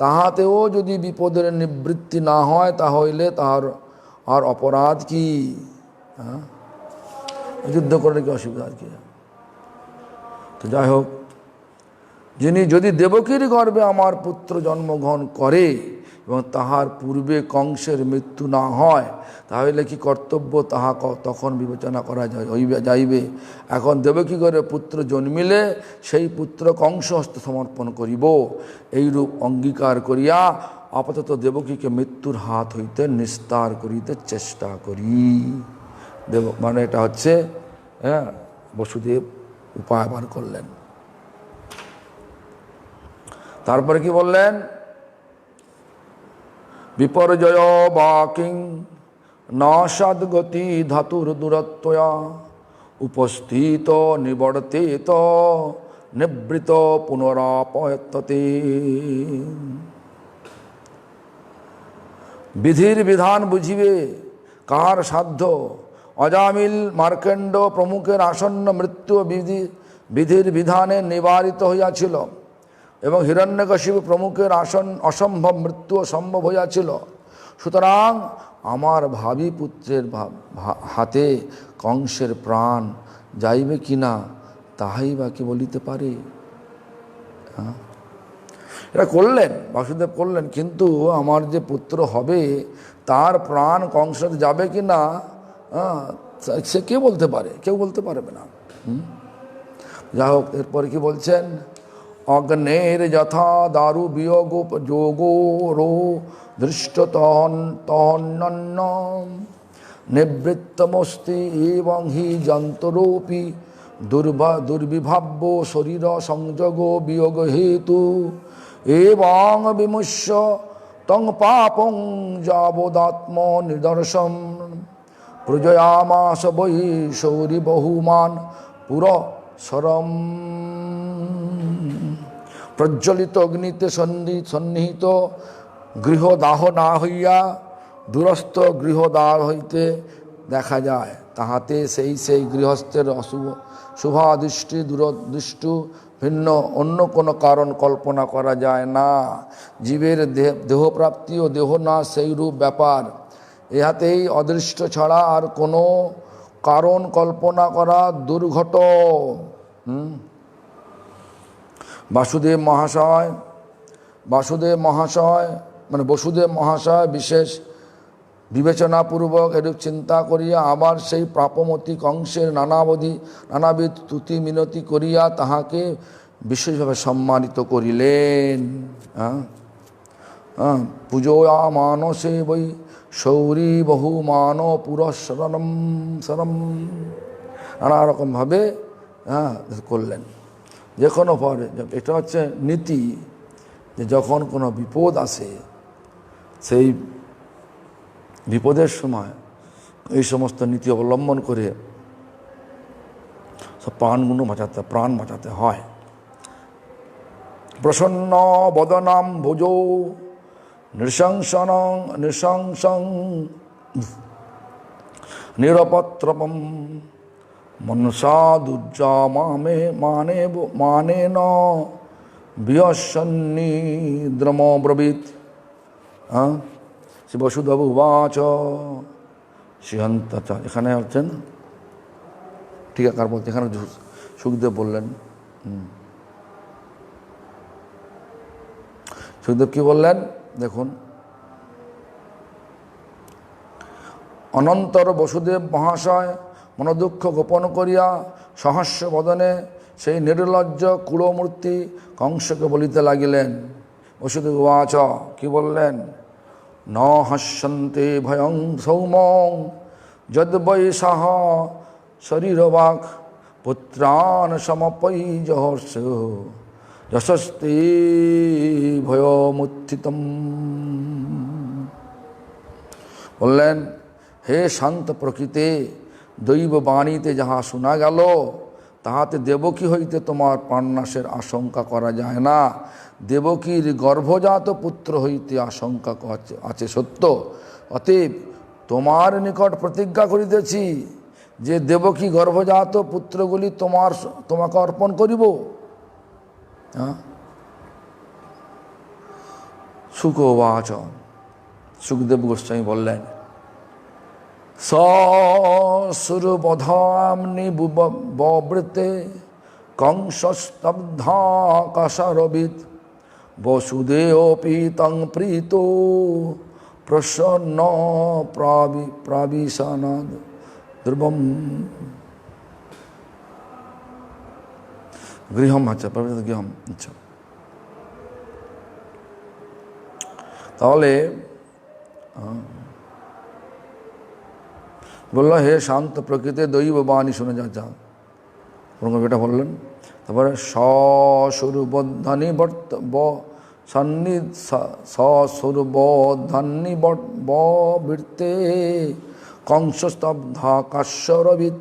তাহাতেও যদি বিপদের নিবৃত্তি না হয় তাহলে তাহার আর অপরাধ কি? যুদ্ধ করলে কি অসুবিধা আর কি? তো যাই হোক, যদি দেবকীর গর্ভে আমার পুত্র জন্মগ্রহণ করে এবং তাহার পূর্বে কংসের মৃত্যু না হয় তাহলে কি কর্তব্য তাহা তখন বিবেচনা করা যাইবে। এখন দেবকী গর্ভে পুত্র জন্মিলে সেই পুত্র কংস হস্তে সমর্পণ করিব, এইরূপ অঙ্গীকার করিয়া আপাতত দেবকীকে মৃত্যুর হাত হইতে নিস্তার করিতে চেষ্টা করি। মানে এটা হচ্ছে বসুদেব উপায় বার করলেন। তারপরে কি বললেন? বিপর্যয় বাকিং নাসাদগতি ধাতুর দূরত্বয়া উপস্থিত নিবর্তেত নিবৃত পুনরাপয়ততে। বিধির বিধান বুঝিবে কার সাধ্য? অজামিল মার্কেন্ড প্রমুখের আসন্ন মৃত্যু বিধির বিধানে নিবারিত হইয়াছিল এবং হিরণ্যকশিপু প্রমুখের অসম্ভব মৃত্যু সম্ভব হইয়াছিল। সুতরাং আমার ভাবী পুত্রের হাতে কংসের প্রাণ যাইবে কিনা তাহাই বা কি বলিতে পারে? এটা করলেন, বাসুদেব করলেন, কিন্তু আমার যে পুত্র হবে তার প্রাণ কংসতে যাবে কি না সে কে বলতে পারে? কেউ বলতে পারবে না। যাই হোক, এরপরে কি বলছেন? অগ্নের যথা দারু বিয়োগ যোগো রো দৃষ্ট তহন্ন নিবৃত্তমস্তি এবং হি যন্তরোপি দুর্বিভাব্য শরীর সংযোগ বিয়োগ হেতু এবং বিমুষ্য তং পাপং যাবদাত্ম নিদর্শন প্রজয়ামাস বৈ শৌরি বহুমান পুর সরম প্রজ্বলিত অগ্নিতে সন্নিহিত গৃহদাহ না হইয়া দূরস্থ গৃহদাহ হইতে দেখা যায়, তাহাতে সেই গৃহস্থের অশুভ শুভাদৃষ্টি দূরদৃষ্টু ভিন্ন অন্য কোনো কারণ কল্পনা করা যায় না। জীবের দেহপ্রাপ্তি ও দেহ না সেইরূপ ব্যাপার, ইহাতেই অদৃষ্ট ছাড়া আর কোনো কারণ কল্পনা করা দুর্ঘট। বাসুদেব মহাশয় বিশেষ বিবেচনাপূর্বক এরূপ চিন্তা করিয়া আবার সেই প্রাপমতি কংসের নানাবিধ তুতি মিনতি করিয়া তাহাকে বিশেষভাবে সম্মানিত করিলেন। পূজয়া মানসে বৈ শৌরী বহুমান পুরঃসরম নানা রকমভাবে করলেন। যে কোনো পরে, এটা হচ্ছে নীতি, যে যখন কোনো বিপদ আসে সেই বিপদের সময় এই সমস্ত নীতি অবলম্বন করে সব প্রাণ বাঁচাতে হয়। প্রসন্ন বদনাম ভোজো নৃশংসং নিরপত্রপম মনসা দুর্যা মানে ন বিহসন্নি দ্রম ব্রবীত। শ্রী বসুদেব উবাচ সিহন্ত, এখানে হচ্ছেন টিকাকার বলতে, এখানে সুখদেব বললেন, সুখদেব কি বললেন দেখুন। অনন্তর বসুদেব মহাশয় মনোদুঃখ গোপন করিয়া সহস্র বদনে সেই নির্লজ্জ কুড়মূর্তি কংসকে বলিতে লাগিলেন। বসুদেব উবাচ, কি বললেন? ন হাস্যন্তে ভয়ং সৌমং যদ্বৈ সাহ শরীরবাক পুত্রান সমপৈ জহর্ষ যশস্তে ভয়মুত্থিতম। বললেন, হে শান্ত প্রকৃতি, দৈব বাণীতে যাহা শোনা গেল তাহাতে দেবকী হইতে তোমার প্রাণনাশের আশঙ্কা করা যায় না। দেবকীর গর্ভজাত পুত্র হইতে আশঙ্কা আছে সত্য। অতএব তোমার নিকট প্রতিজ্ঞা করিতেছি যে দেবকী গর্ভজাত পুত্রগুলি তোমাকে অর্পণ করিব। শুকোবাচ, সুখদেব গোস্বামী বললেন, সুরবধাম্নি ববৃতে কংসস্তব্ধাকাশারবিত বসুদেবপি তং প্রীতো প্রসন্ন প্রাবিশানাদ ধ্রুবম। গৃহম, আচ্ছা গৃহম, আচ্ছা। তাহলে বলল, হে শান্ত প্রকৃতি দৈব বাণী শুনে যা এটা বললেন। তারপরে স্বস্বরূপধানী স্বস্বরূপধানী বৃত্তে কংসস্তব্ধাকাশ্যরবিত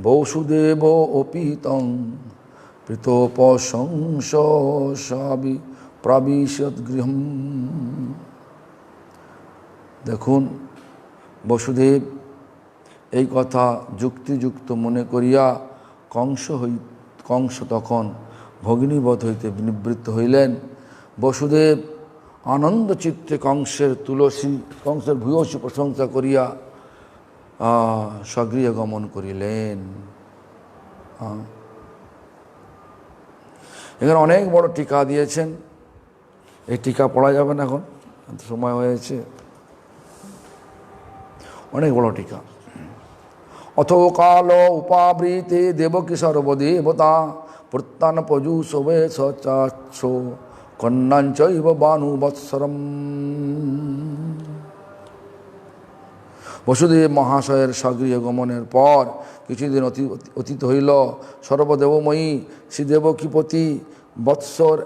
বসুদেব অপিতং প্রীতোপশংসি প্রবিশদ গৃহম। দেখুন, বসুদেব এই কথা যুক্তিযুক্ত মনে করিয়া কংস তখন ভগিনীবধ হইতে নিবৃত্ত হইলেন। বসুদেব আনন্দ চিত্তে কংসের ভূয়সী প্রশংসা করিয়া স্বগৃহে গমন করিলেন। এখানে অনেক বড় টিকা দিয়েছেন, এই টিকা পড়া যাবে না এখন, সময় হয়েছে, অনেক বড় টিকা। অথ কাল উপাবৃতে দেবকী সর্বদেবতা প্রত্যান পজু শোভে সচাচ্ছ কন্যাঞ্চৈব বানু বৎসরম। বসুদেব মহাশয়ের স্বগৃহে গমনের পর কিছুদিন অতীত হইল। সর্বদেবময়ী শ্রী দেবকীপতি বৎসর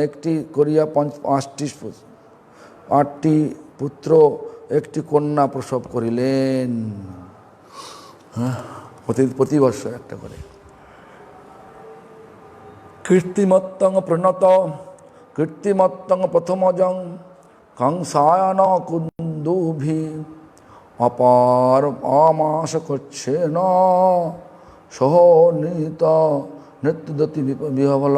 একটি করিয়া 8টি পুত্র একটি কন্যা প্রসব করিলেন। প্রতি বর্ষ একটা করে। কীর্তিমত্তং প্রণত কীর্তিমত্তং প্রথমজং কংসায়ন কুন্দুভি অপার আমাস করছেন সহ নিত নৃত্যদতি বিহবল।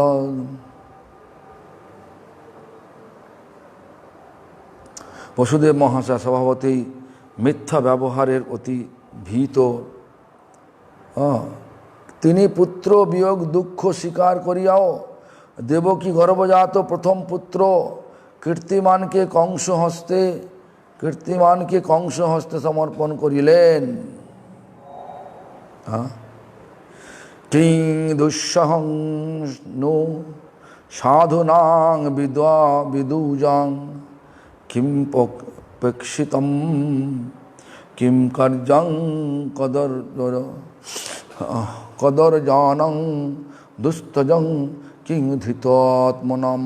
বসুদেব মহাশয় স্বভাবতেই মিথ্যা ব্যবহারের অতি ভীত। তিনি পুত্র বিয়োগ দুঃখ স্বীকার করিয়াও দেবকী গর্ভজাত প্রথম পুত্র কীর্তিমানকে কংস হস্তে সমর্পণ করিলেন। কিং দুঃসহং নো সাধুনাং বিদুজাং কিম পেক্ষিতম কিম কার্যং কদর্জানং দুস্তজং কিং ধৃতাত্মনম।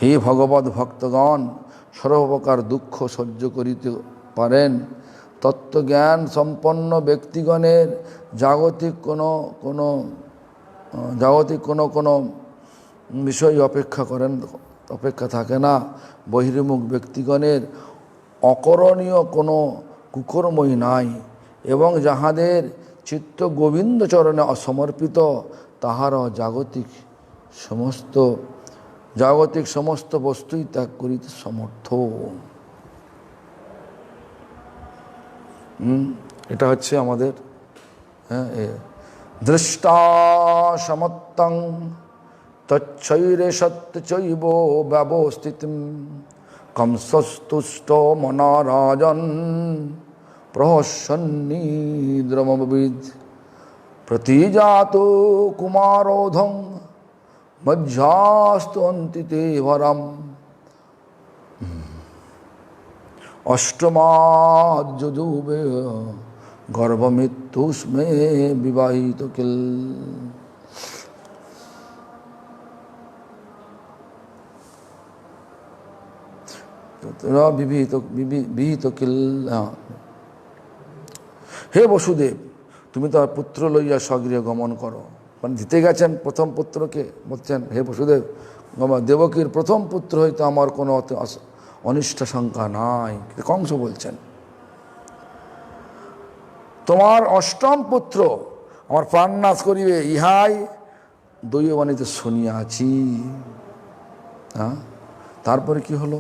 হে ভগবৎ ভক্তগণ, সর্বপ্রকার দুঃখ সহ্য করিতে পারেন তত্ত্বজ্ঞান সম্পন্ন ব্যক্তিগণের জাগতিক কোনো বিষয় অপেক্ষা থাকে না। বহির্মুখ ব্যক্তিগণের অকরণীয় কোনো কুকর্মই নাই, এবং যাহাদের চিত্ত গোবিন্দ চরণে অসমর্পিত তাহারা জাগতিক সমস্ত বস্তুই ত্যাগ করিতে সমর্থ। এটা হচ্ছে আমাদের দৃষ্টা সমত্তং তচ্ছৈরে সত্যচৈব ব্যবস্থিতিম কংসস্তুষ্ট মনারাজন প্রহসন্নিদ্রমবিদ প্রতিজাত কুমারোধং মজ্জাস্তু অন্তিতে ভরম অষ্টমাযুবে গর্ভমৃত্যুস্মে বিবাহিত কিল। বিহিত কিল। হে বসুদেব, তুমি তো পুত্র লইয়া স্বগৃহে গমন করো। মানে দিতে গেছেন প্রথম পুত্রকে, বলছেন হে বসুদেব, দেবকীর প্রথম পুত্র হইতে আমার কোনো অনিষ্ট শঙ্কা নাই। কংস বলছেন তোমার অষ্টম পুত্র আমার প্রাণনাশ করিবে, ইহাই দৈববাণীতে শুনিয়াছি। তারপরে কি হলো?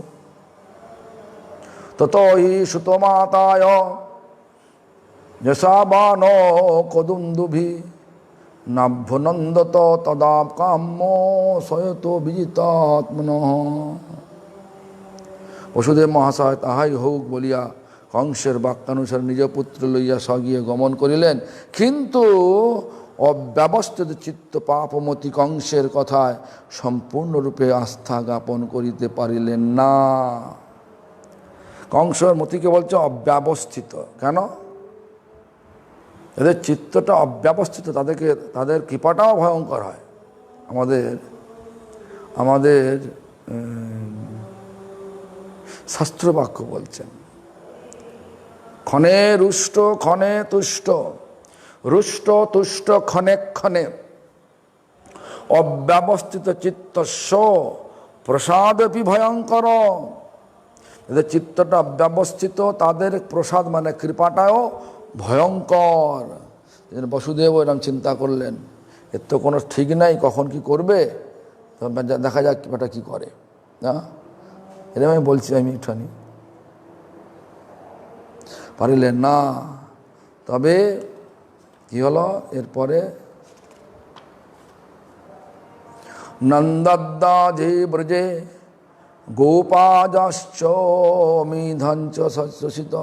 ততই সুতমাতায় যশাবান কদুন্দুভি নাভ্যনন্দত তদা কাম্য সয়ত বিজিতাত্মন। বসুদেব মহাশয় তাহাই হোক বলিয়া কংসের বাক্যানুসারে নিজ পুত্র লইয়া স্বগৃহে গমন করিলেন, কিন্তু অব্যবস্থিত চিত্ত পাপমতি কংসের কথায় সম্পূর্ণরূপে আস্থা জ্ঞাপন করিতে পারিলেন না। কংসের মতিকে বলছে অব্যবস্থিত। কেন? এদের চিত্তটা অব্যবস্থিত, তাদের কৃপাটাও ভয়ঙ্কর হয়। আমাদের শাস্ত্রবাক্য বলছেন ক্ষণে রুষ্ট ক্ষণে তুষ্ট, রুষ্ট তুষ্ট ক্ষণে ক্ষণে অব্যবস্থিত চিত্তস্য প্রসাদপি ভয়ঙ্কর। এদের চিত্তটা অব্যবস্থিত, তাদের প্রসাদ মানে কৃপাটাও ভয়ঙ্কর। বসুদেব এরকম চিন্তা করলেন, এর তো কোনো ঠিক নাই, কখন কি করবে, দেখা যাক কৃপাটা কি করে। না এরকম আমি বলছি, আমি একটুখানি পারিলেন না। তবে কি হলো এরপরে? নন্দদ্দাজে ব্রজে গোপাজাশ্চ মিধঞ্চ শশিত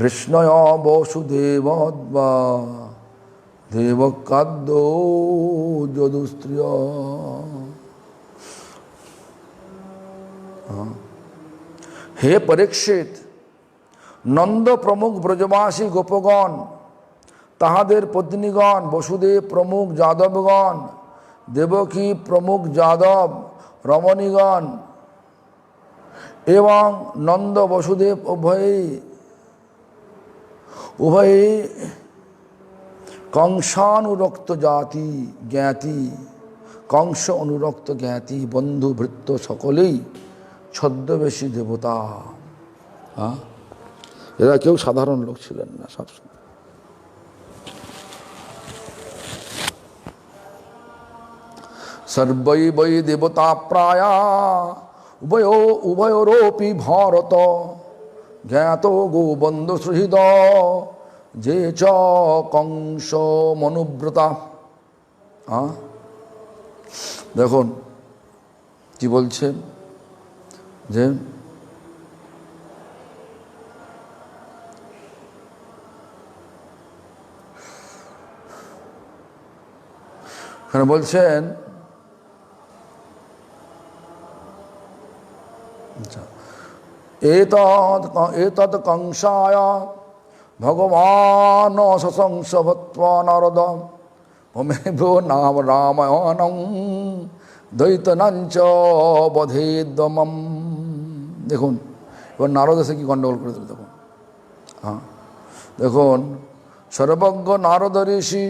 বৃষ্ণয় বসুদেবদ্বা দেবকাদ্য যদুস্ত্রিয়। হে পরীক্ষিত, নন্দ প্রমুখ ব্রজবাসী গোপগণ, তাহাদের পত্নীগণ, বসুদেব প্রমুখ যাদবগণ, দেবকী প্রমুখ যাদব রমণীগণ এবং নন্দ বসুদেব উভয়ই কংসানুরক্ত জাতি জ্ঞাতি, কংস অনুরক্ত জ্ঞাতি, বন্ধু ভৃত্য সকলেই ছদ্মবেশী দেবতা। এরা কেউ সাধারণ লোক ছিলেন না সবসময়। সর্বৈ বৈ দেবতা প্রায়া উভয়োরপি ভারত জ্ঞাত গোবন্ধু সুহৃদ যে চ কংস মনুব্রতা। দেখুন কি বলছেন যে এখানে বলছেন এতৎ কংসায় ভগবান শশংস ভূত্বা নারদ মমেভ নাম রামায়ণং দ্বৈতনাঞ্চ বধেদ্যমম। দেখুন এবার নারদ এসে কি গণ্ডগোল করে দিল। দেখুন দেখুন সর্বজ্ঞ নারদ ঋষি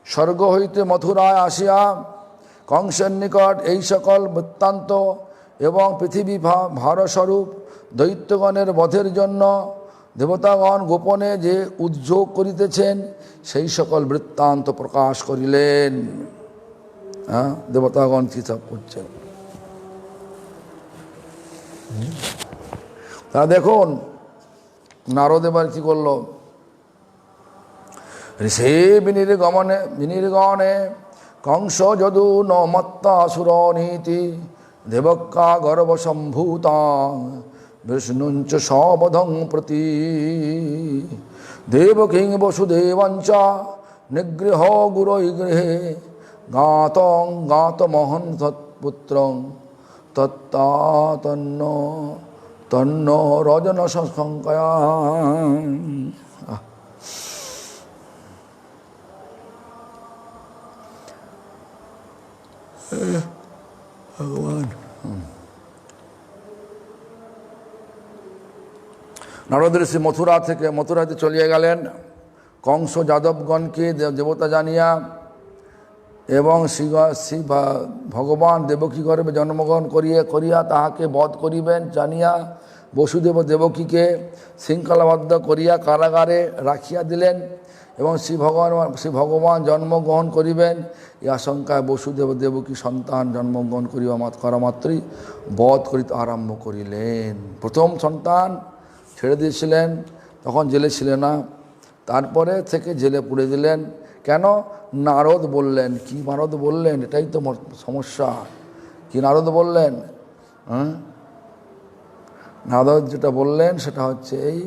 স্বর্গ হইতে মথুরায় আসিয়া কংসের নিকট এই সকল বৃত্তান্ত এবং পৃথিবী ভারস্বরূপ দৈত্যগণের বধের জন্য দেবতাগণ গোপনে যে উদ্যোগ করিতেছেন সেই সকল বৃত্তান্ত প্রকাশ করিলেন। দেবতাগণ কি সব করছেন তা দেখুন। নারদ এবার কি করল, ঋষে বিনির্গণে কংস যদু ন মত্তাসুর নীতি দেবক্কা গর্ভ সম্ভূতা বিষ্ণুঞ্চ সবধং প্রতি দেবকিং বসুদেবঞ্চ নিগৃহ গুরৈ গৃহে গাতমহন তৎপুত্রং তত্তা তন্ন রজন সংকয়া। ভগবান নারদ ঋষি মথুরাতে চলিয়ে গেলেন কংস যাদবগণকে দেবতা জানিয়া এবং শ্রী ভগবান দেবকী গর্ভে জন্মগ্রহণ করিয়া তাহাকে বধ করিবেন জানিয়া বসুদেব দেবকীকে শৃঙ্খলাবদ্ধ করিয়া কারাগারে রাখিয়া দিলেন এবং শ্রী ভগবান জন্মগ্রহণ করিবেন এই আশঙ্কায় বসুদেব দেবকী সন্তান জন্মগ্রহণ করা মাত্রই বধ করিতে আরম্ভ করিলেন। প্রথম সন্তান ছেড়ে দিয়েছিলেন, তখন জেলে ছিল না, তারপরে থেকে জেলে পুড়ে দিলেন। কেন? নারদ বললেন। কি নারদ বললেন? এটাই তো সমস্যা। কি নারদ বললেন? নারদ যেটা বললেন সেটা হচ্ছে এই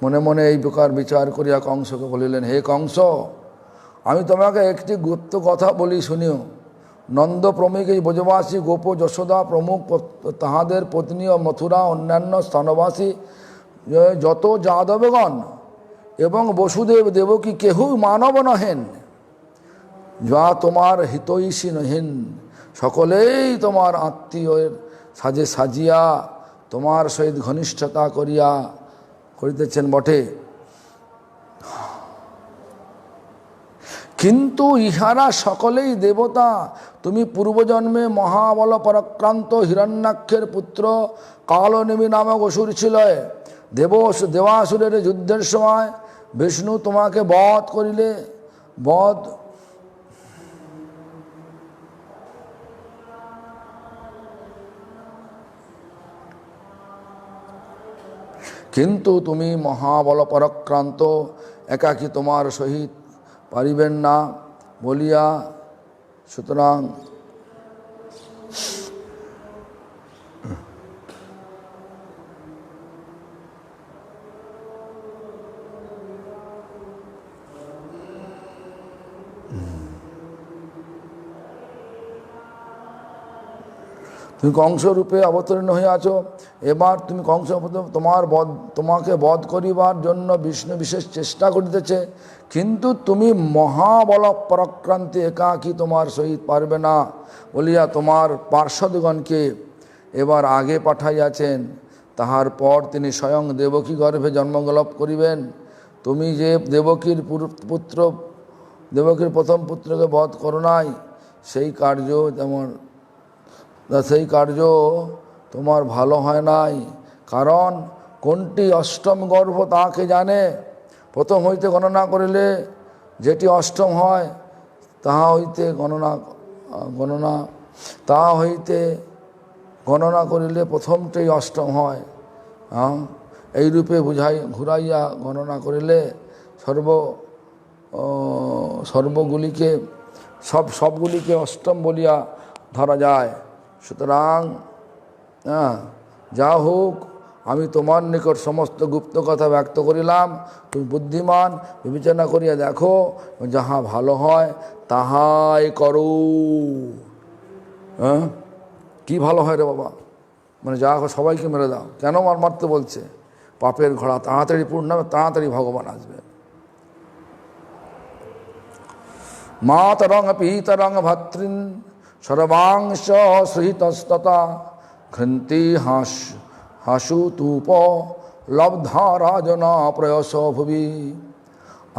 মনে মনে এই প্রকার বিচার করিয়া কংসকে বলিলেন, হে কংস, আমি তোমাকে একটি গুপ্ত কথা বলি শুনিও। নন্দ প্রমুখ এই ব্রজবাসী গোপ যশোদা প্রমুখ তাহাদের পত্নী ও মথুরা অন্যান্য স্থানবাসী যত যাদবগণ এবং বসুদেব দেবকী কেহই মানব নহেন, যা তোমার হিতৈষী নহেন, সকলেই তোমার আত্মীয়ের সাজে সাজিয়া তোমার সহিত ঘনিষ্ঠতা করিতেছেন বটে, কিন্তু ইহারা সকলেই দেবতা। তুমি পূর্বজন্মে মহাবল পরাক্রান্ত হিরণ্যাক্ষের পুত্র কালনেমী নামক অসুর ছিলে। দেবাসুরের যুদ্ধের সময় বিষ্ণু তোমাকে বধ করিলে কিন্তু তুমি মহাবল পরাক্রান্ত, একাকী তোমার সহিত পারিবেন না বলিয়া সুতরাং তুমি কংসরূপে অবতীর্ণ হয়ে আছো, এবার তুমি কংস তোমাকে বধ করিবার জন্য বিষ্ণু বিশেষ চেষ্টা করিতেছে, কিন্তু তুমি মহাবল পরাক্রান্তি একাকী তোমার সহিত পারবে না বলিয়া তোমার পার্শ্বদগণকে এবার আগে পাঠাইয়াছেন। তাহার পর তিনি স্বয়ং দেবকী গর্ভে জন্মলাভ করিবেন। তুমি যে দেবকীর প্রথম পুত্রকে বধ করো নাই, সেই কার্য তোমার ভালো হয় নাই। কারণ কোনটি অষ্টম গর্ভ তাকে জানে। প্রথম হইতে গণনা করিলে যেটি অষ্টম হয়, তাহা হইতে গণনা করিলে প্রথমটাই অষ্টম হয়। এইরূপে ঘুরাইয়া গণনা করিলে সবগুলিকে অষ্টম বলিয়া ধরা যায়। সুতরাং যা হোক, আমি তোমার নিকট সমস্ত গুপ্ত কথা ব্যক্ত করিলাম। তুমি বুদ্ধিমান, বিবেচনা করিয়া দেখো, যাহা ভালো হয় তাহাই করো। কি ভালো হয় রে বাবা? মানে যা সবাইকে মেরে দাও। কেন মারতে বলছে? পাপের ঘোড়া তাড়াতাড়ি পূর্ণ হবে, তাড়াতাড়ি ভগবান আসবে। মাতরং পীতরং ভাতৃন সর্বাংশ সহিতস্ততা ঘৃন্তি হাসুতূপ লব্ধা রাজনা প্রয়স ভুবি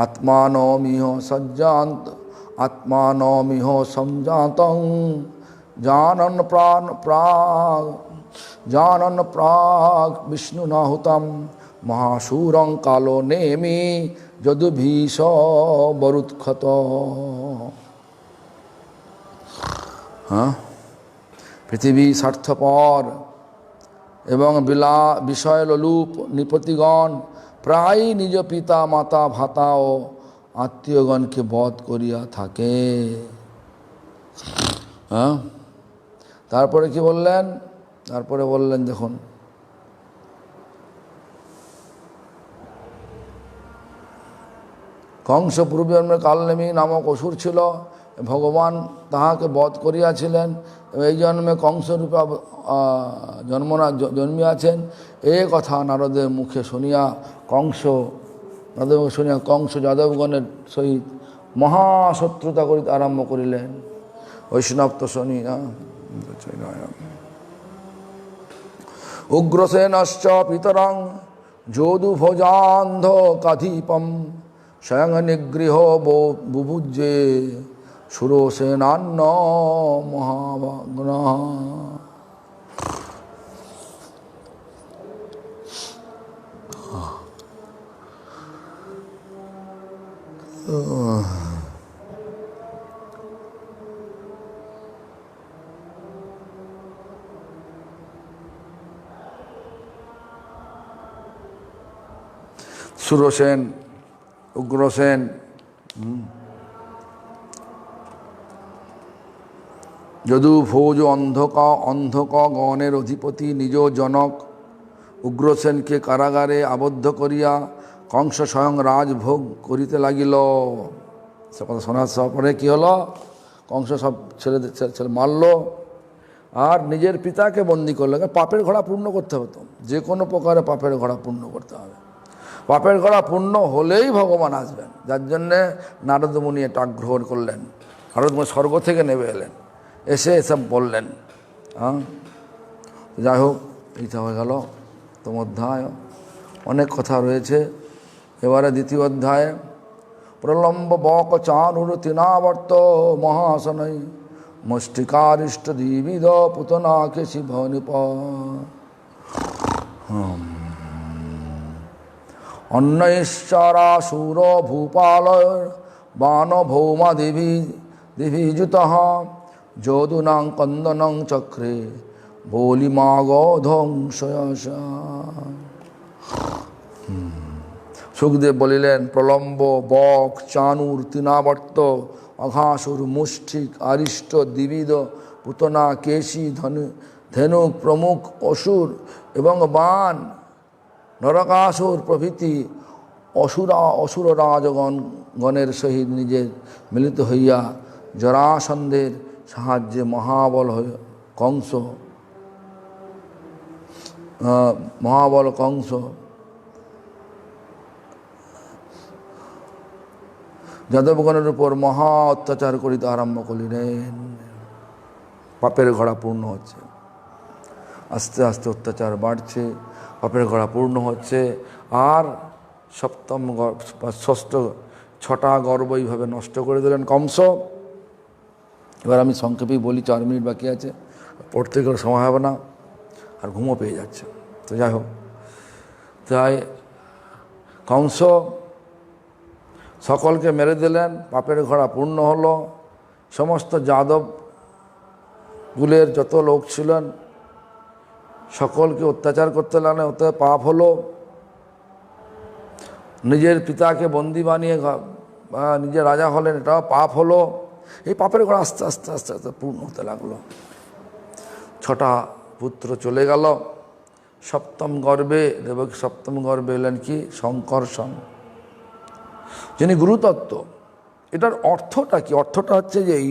আত্মানমিহ সংজাতং জানন প্রাগ বিষ্ণুনাহুতম মহাসুরং কালো নেমি যদুভীষ বরুৎক্ষত। পৃথিবী স্বার্থপর এবং বিষয়লোলুপ নৃপতিগণ প্রায় নিজ পিতা মাতা ভাতা ও আত্মীয়গণকে বধ করিয়া থাকে। তারপরে কি বললেন? তারপরে বললেন দেখুন, কংস পূর্বজন্মে কালনেমী নামক অসুর ছিল, ভগবান তাহাকে বধ করিয়াছিলেন। এই জন্মে কংসরূপে জন্মিয়াছেন। এ কথা নারদের মুখে শুনিয়া কংস যাদবগণের সহিত মহাশত্রুতা করিতে আরম্ভ করিলেন। বৈষ্ণব তো শুনি না। উগ্রসেনশ্চ পিতরং যদুভোজান্ধ কাধিপম স্বয়ং নিগৃহ বুভুজ্যে সুরসেনান্ন মহাভাগ্ন। সুরসেন, উগ্রসেন, যদুভোজ অন্ধক গণের অধিপতি নিজ জনক উগ্রসেনকে কারাগারে আবদ্ধ করিয়া কংস স্বয়ং রাজভোগ করিতে লাগিল। সে কথা শোনার পরে কী হলো? কংস সব ছেলে মারল আর নিজের পিতাকে বন্দি করলো। পাপের ঘোড়া পূর্ণ করতে হতো, যে কোনো প্রকারে পাপের ঘোড়া পূর্ণ করতে হবে। পাপের ঘোড়া পূর্ণ হলেই ভগবান আসবেন, যার জন্যে নারদ মুনি এটা গ্রহণ করলেন। নারদ মুনি স্বর্গ থেকে নেমে এলেন, এসে এসব বললেন। যাই হোক, এইটা হয়ে গেল প্রথম অধ্যায়। অনেক কথা রয়েছে। এবারে দ্বিতীয় অধ্যায়ে প্রলম্ব বক চানুর তৃণাবর্ত মহাসনৈ মুষ্টিকারিষ্ট দ্বিবিধ পুতনাকে শিব নিপ অন্নৈশ্বরাসুর ভূপাল বান ভৌমা দিভিযুত যদুনাং কন্দনং চক্রে বলিমাগ ধ্বংসয়স। সুখদেব বলিলেন, প্রলম্ব বক চানুর তৃণাবর্ত অঘাসুর, মুষ্টিক, আরিষ্ট, দ্বিবিদ, পুতনা, কেশী, ধেনুক প্রমুখ অসুর এবং বান, নরকাসুর প্রভৃতি অসুররাজগণের সহিত নিজে মিলিত হইয়া জরাসন্ধের সাহায্যে মহাবল কংস যাদবগণের উপর মহা অত্যাচার করিতে আরম্ভ করিলেন। পাপের ঘোড়া পূর্ণ হচ্ছে, আস্তে আস্তে অত্যাচার বাড়ছে, পাপের ঘোড়া পূর্ণ হচ্ছে। আর সপ্তম ষষ্ঠ 6টা গর্ব এইভাবে নষ্ট করে দিলেন কংস। এবার আমি সংক্ষেপেই বলি, 4 মিনিট বাকি আছে, পড়তে গেলে সময় হবে না, আর ঘুমও পেয়ে যাচ্ছে। তো যাই হোক, তাই কংস সকলকে মেরে দিলেন, পাপের ঘোড়া পূর্ণ হলো। সমস্ত যাদব কুলের যত লোক ছিলেন সকলকে অত্যাচার করতে লাগলেন, ওতে পাপ হলো। নিজের পিতাকে বন্দি বানিয়ে নিজে রাজা হলেন, এটাও পাপ হলো। এই পাপের ঘোড়া আস্তে আস্তে আস্তে আস্তে পূর্ণ হতে লাগলো। 6টা পুত্র চলে গেল। সপ্তম গর্ভে দেবকী সপ্তম গর্ভে এলেন কি শঙ্কর্ষণ, যিনি গুরুতত্ত্ব। এটার অর্থটা কি? অর্থটা হচ্ছে যে এই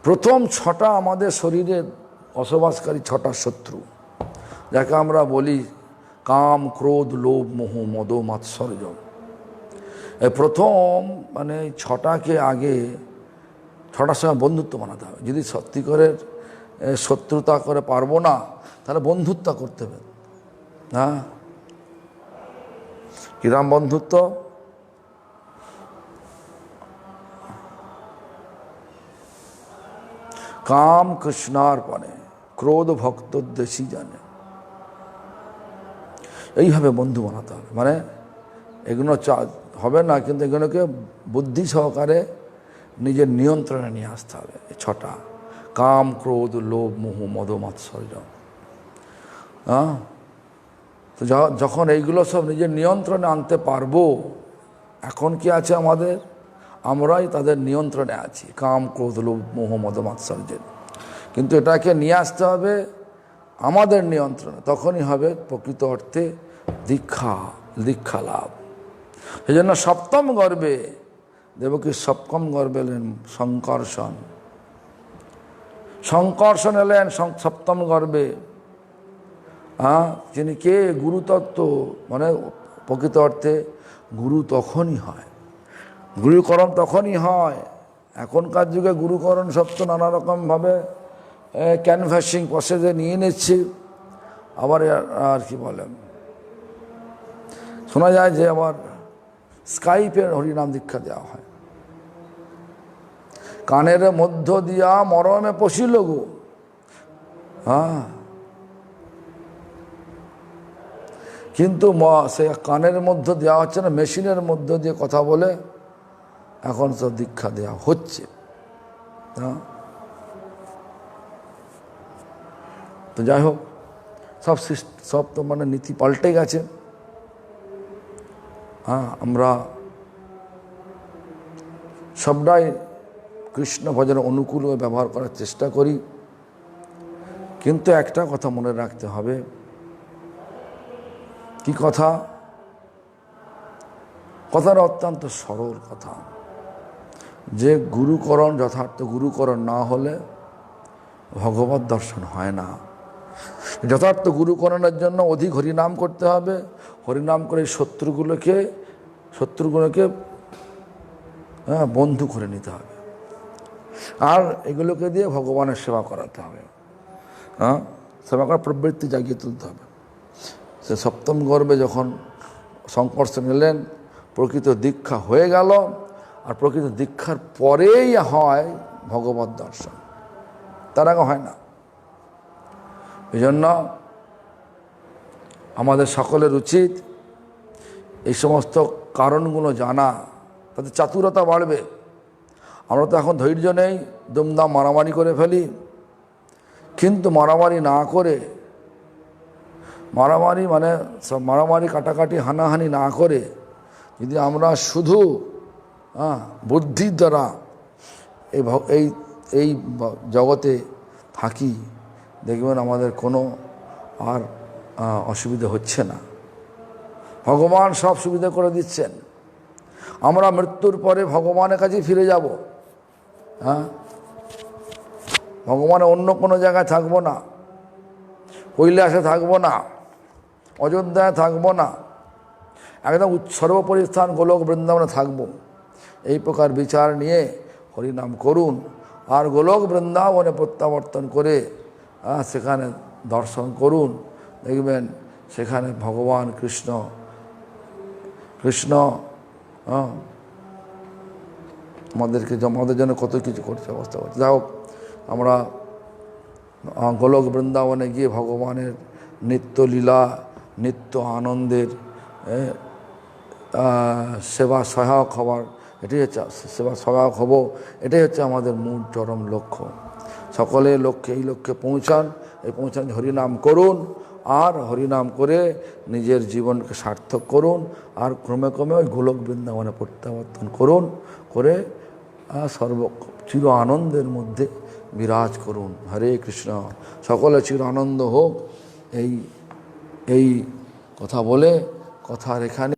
প্রথম 6টা আমাদের শরীরে বসবাসকারী 6টা শত্রু, যাকে আমরা বলি কাম, ক্রোধ, লোভ, মোহ, মদ, মাৎসর্য। এই প্রথম মানে 6টাকে আগে 6টার সঙ্গে বন্ধুত্ব বানাতে হবে। যদি সত্যিকারের শত্রুতা করে পারবো না, তাহলে বন্ধুত্ব করতে হবে। হ্যাঁ, কিরাম বন্ধুত্ব? কাম কৃষ্ণার্পণে, ক্রোধ ভক্তোদ্দেশী জানে। এইভাবে বন্ধু বানাতে হবে। মানে এগুলো হবে না, কিন্তু এগুলোকে বুদ্ধি সহকারে নিজের নিয়ন্ত্রণে নিয়ে আসতে হবে। এই 6টা কাম, ক্রোধ, লোভ, মোহ, মদ, মাৎসর্য। হ্যাঁ, তো যখন এইগুলো সব নিজের নিয়ন্ত্রণে আনতে পারবো, এখন কি আছে আমাদের? আমরাই তাদের নিয়ন্ত্রণে আছি, কাম, ক্রোধ, লোভ, মোহ, মদ, মাৎসর্যের। কিন্তু এটাকে নিয়ে আসতে হবে আমাদের নিয়ন্ত্রণে, তখনই হবে প্রকৃত অর্থে দীক্ষা লাভ। সেই জন্য সপ্তম গর্ভে দেবকী সপ্তম গর্ভে এলেন শঙ্কর্ষণ। শঙ্কর্ষণ এলেন সপ্তম গর্ভে। যিনি কে? গুরুতত্ত্ব। মানে প্রকৃত অর্থে গুরু তখনই হয়, গুরুকরণ তখনই হয়। এখনকার যুগে গুরুকরণ সব তো নানা রকমভাবে ক্যানভাসিং প্রসেসে নিয়ে নিচ্ছি। আবার আর কি বলেন, শোনা যায় যে আবার স্কাইপের হরিনাম দীক্ষা দেওয়া হয়। কানের মধ্য দিয়া মরমে পশিল গো। হ্যাঁ, কিন্তু সে কানের মধ্য দেওয়া হচ্ছে না, মেশিনের মধ্য দিয়ে কথা বলে এখন সব দীক্ষা দেওয়া হচ্ছে। হ্যাঁ, তো যাই হোক, সব তো মানে নীতি পাল্টে গেছে। হ্যাঁ, আমরা সবটাই কৃষ্ণ ভজনের অনুকূল ব্যবহার করার চেষ্টা করি, কিন্তু একটা কথা মনে রাখতে হবে। কি কথা? কথাটা অত্যন্ত সরল কথা, যে গুরুকরণ, যথার্থ গুরুকরণ না হলে ভগবত দর্শন হয় না। যথার্থ গুরুকরণের জন্য অধিক হরিনাম করতে হবে। হরিনাম করে শত্রুগুলোকে বন্ধু করে নিতে হবে, আর এগুলোকে দিয়ে ভগবানের সেবা করাতে হবে। হ্যাঁ, সেবা করার প্রবৃত্তি জাগিয়ে তুলতে হবে। সে সপ্তম গর্ভে যখন শঙ্কর্ষণ এলেন, প্রকৃত দীক্ষা হয়ে গেল। আর প্রকৃত দীক্ষার পরেই হয় ভগবত দর্শন, তার আগে হয় না। এই জন্য আমাদের সকলের উচিত এই সমস্ত কারণগুলো জানা, তাতে চাতুরতা বাড়বে। আমরা তো এখন ধৈর্য নেই, দুমদাম মারামারি করে ফেলি। কিন্তু মারামারি না করে, মারামারি কাটাকাটি হানাহানি না করে, যদি আমরা শুধু বুদ্ধির দ্বারা এই এই জগতে থাকি, দেখবেন আমাদের কোনো আর অসুবিধা হচ্ছে না। ভগবান সব সুবিধা করে দিচ্ছেন। আমরা মৃত্যুর পরে ভগবানের কাছে ফিরে যাব। ভগবানের অন্য কোনো জায়গায় থাকবো না, কৈলাসে থাকবো না, অযোধ্যায় থাকবো না, একদম সর্বোপরি স্থান গোলক বৃন্দাবনে থাকব। এই প্রকার বিচার নিয়ে হরিনাম করুন, আর গোলক বৃন্দাবনে প্রত্যাবর্তন করে সেখানে দর্শন করুন। দেখবেন সেখানে ভগবান কৃষ্ণ আমাদের জন্য কত কিছু করছে, অবস্থা করছে। যাই হোক, আমরা গোলক বৃন্দাবনে গিয়ে ভগবানের নিত্য লীলা, নিত্য আনন্দের সেবা সহায়ক হবার, এটাই হচ্ছে সেবা সহায়ক হব, এটাই হচ্ছে আমাদের মূল চরম লক্ষ্য। সকলের লক্ষ্যে এই লক্ষ্যে পৌঁছান, এই পৌঁছান হরিনাম করুন, আর হরিনাম করে নিজের জীবনকে সার্থক করুন, আর ক্রমে ক্রমে ওই গোলক বৃন্দাবনে প্রত্যাবর্তন করুন, করে চির আনন্দের মধ্যে বিরাজ করুন। হরে কৃষ্ণ। সকলে চির আনন্দ হোক। এই কথা বলে কথার এখানে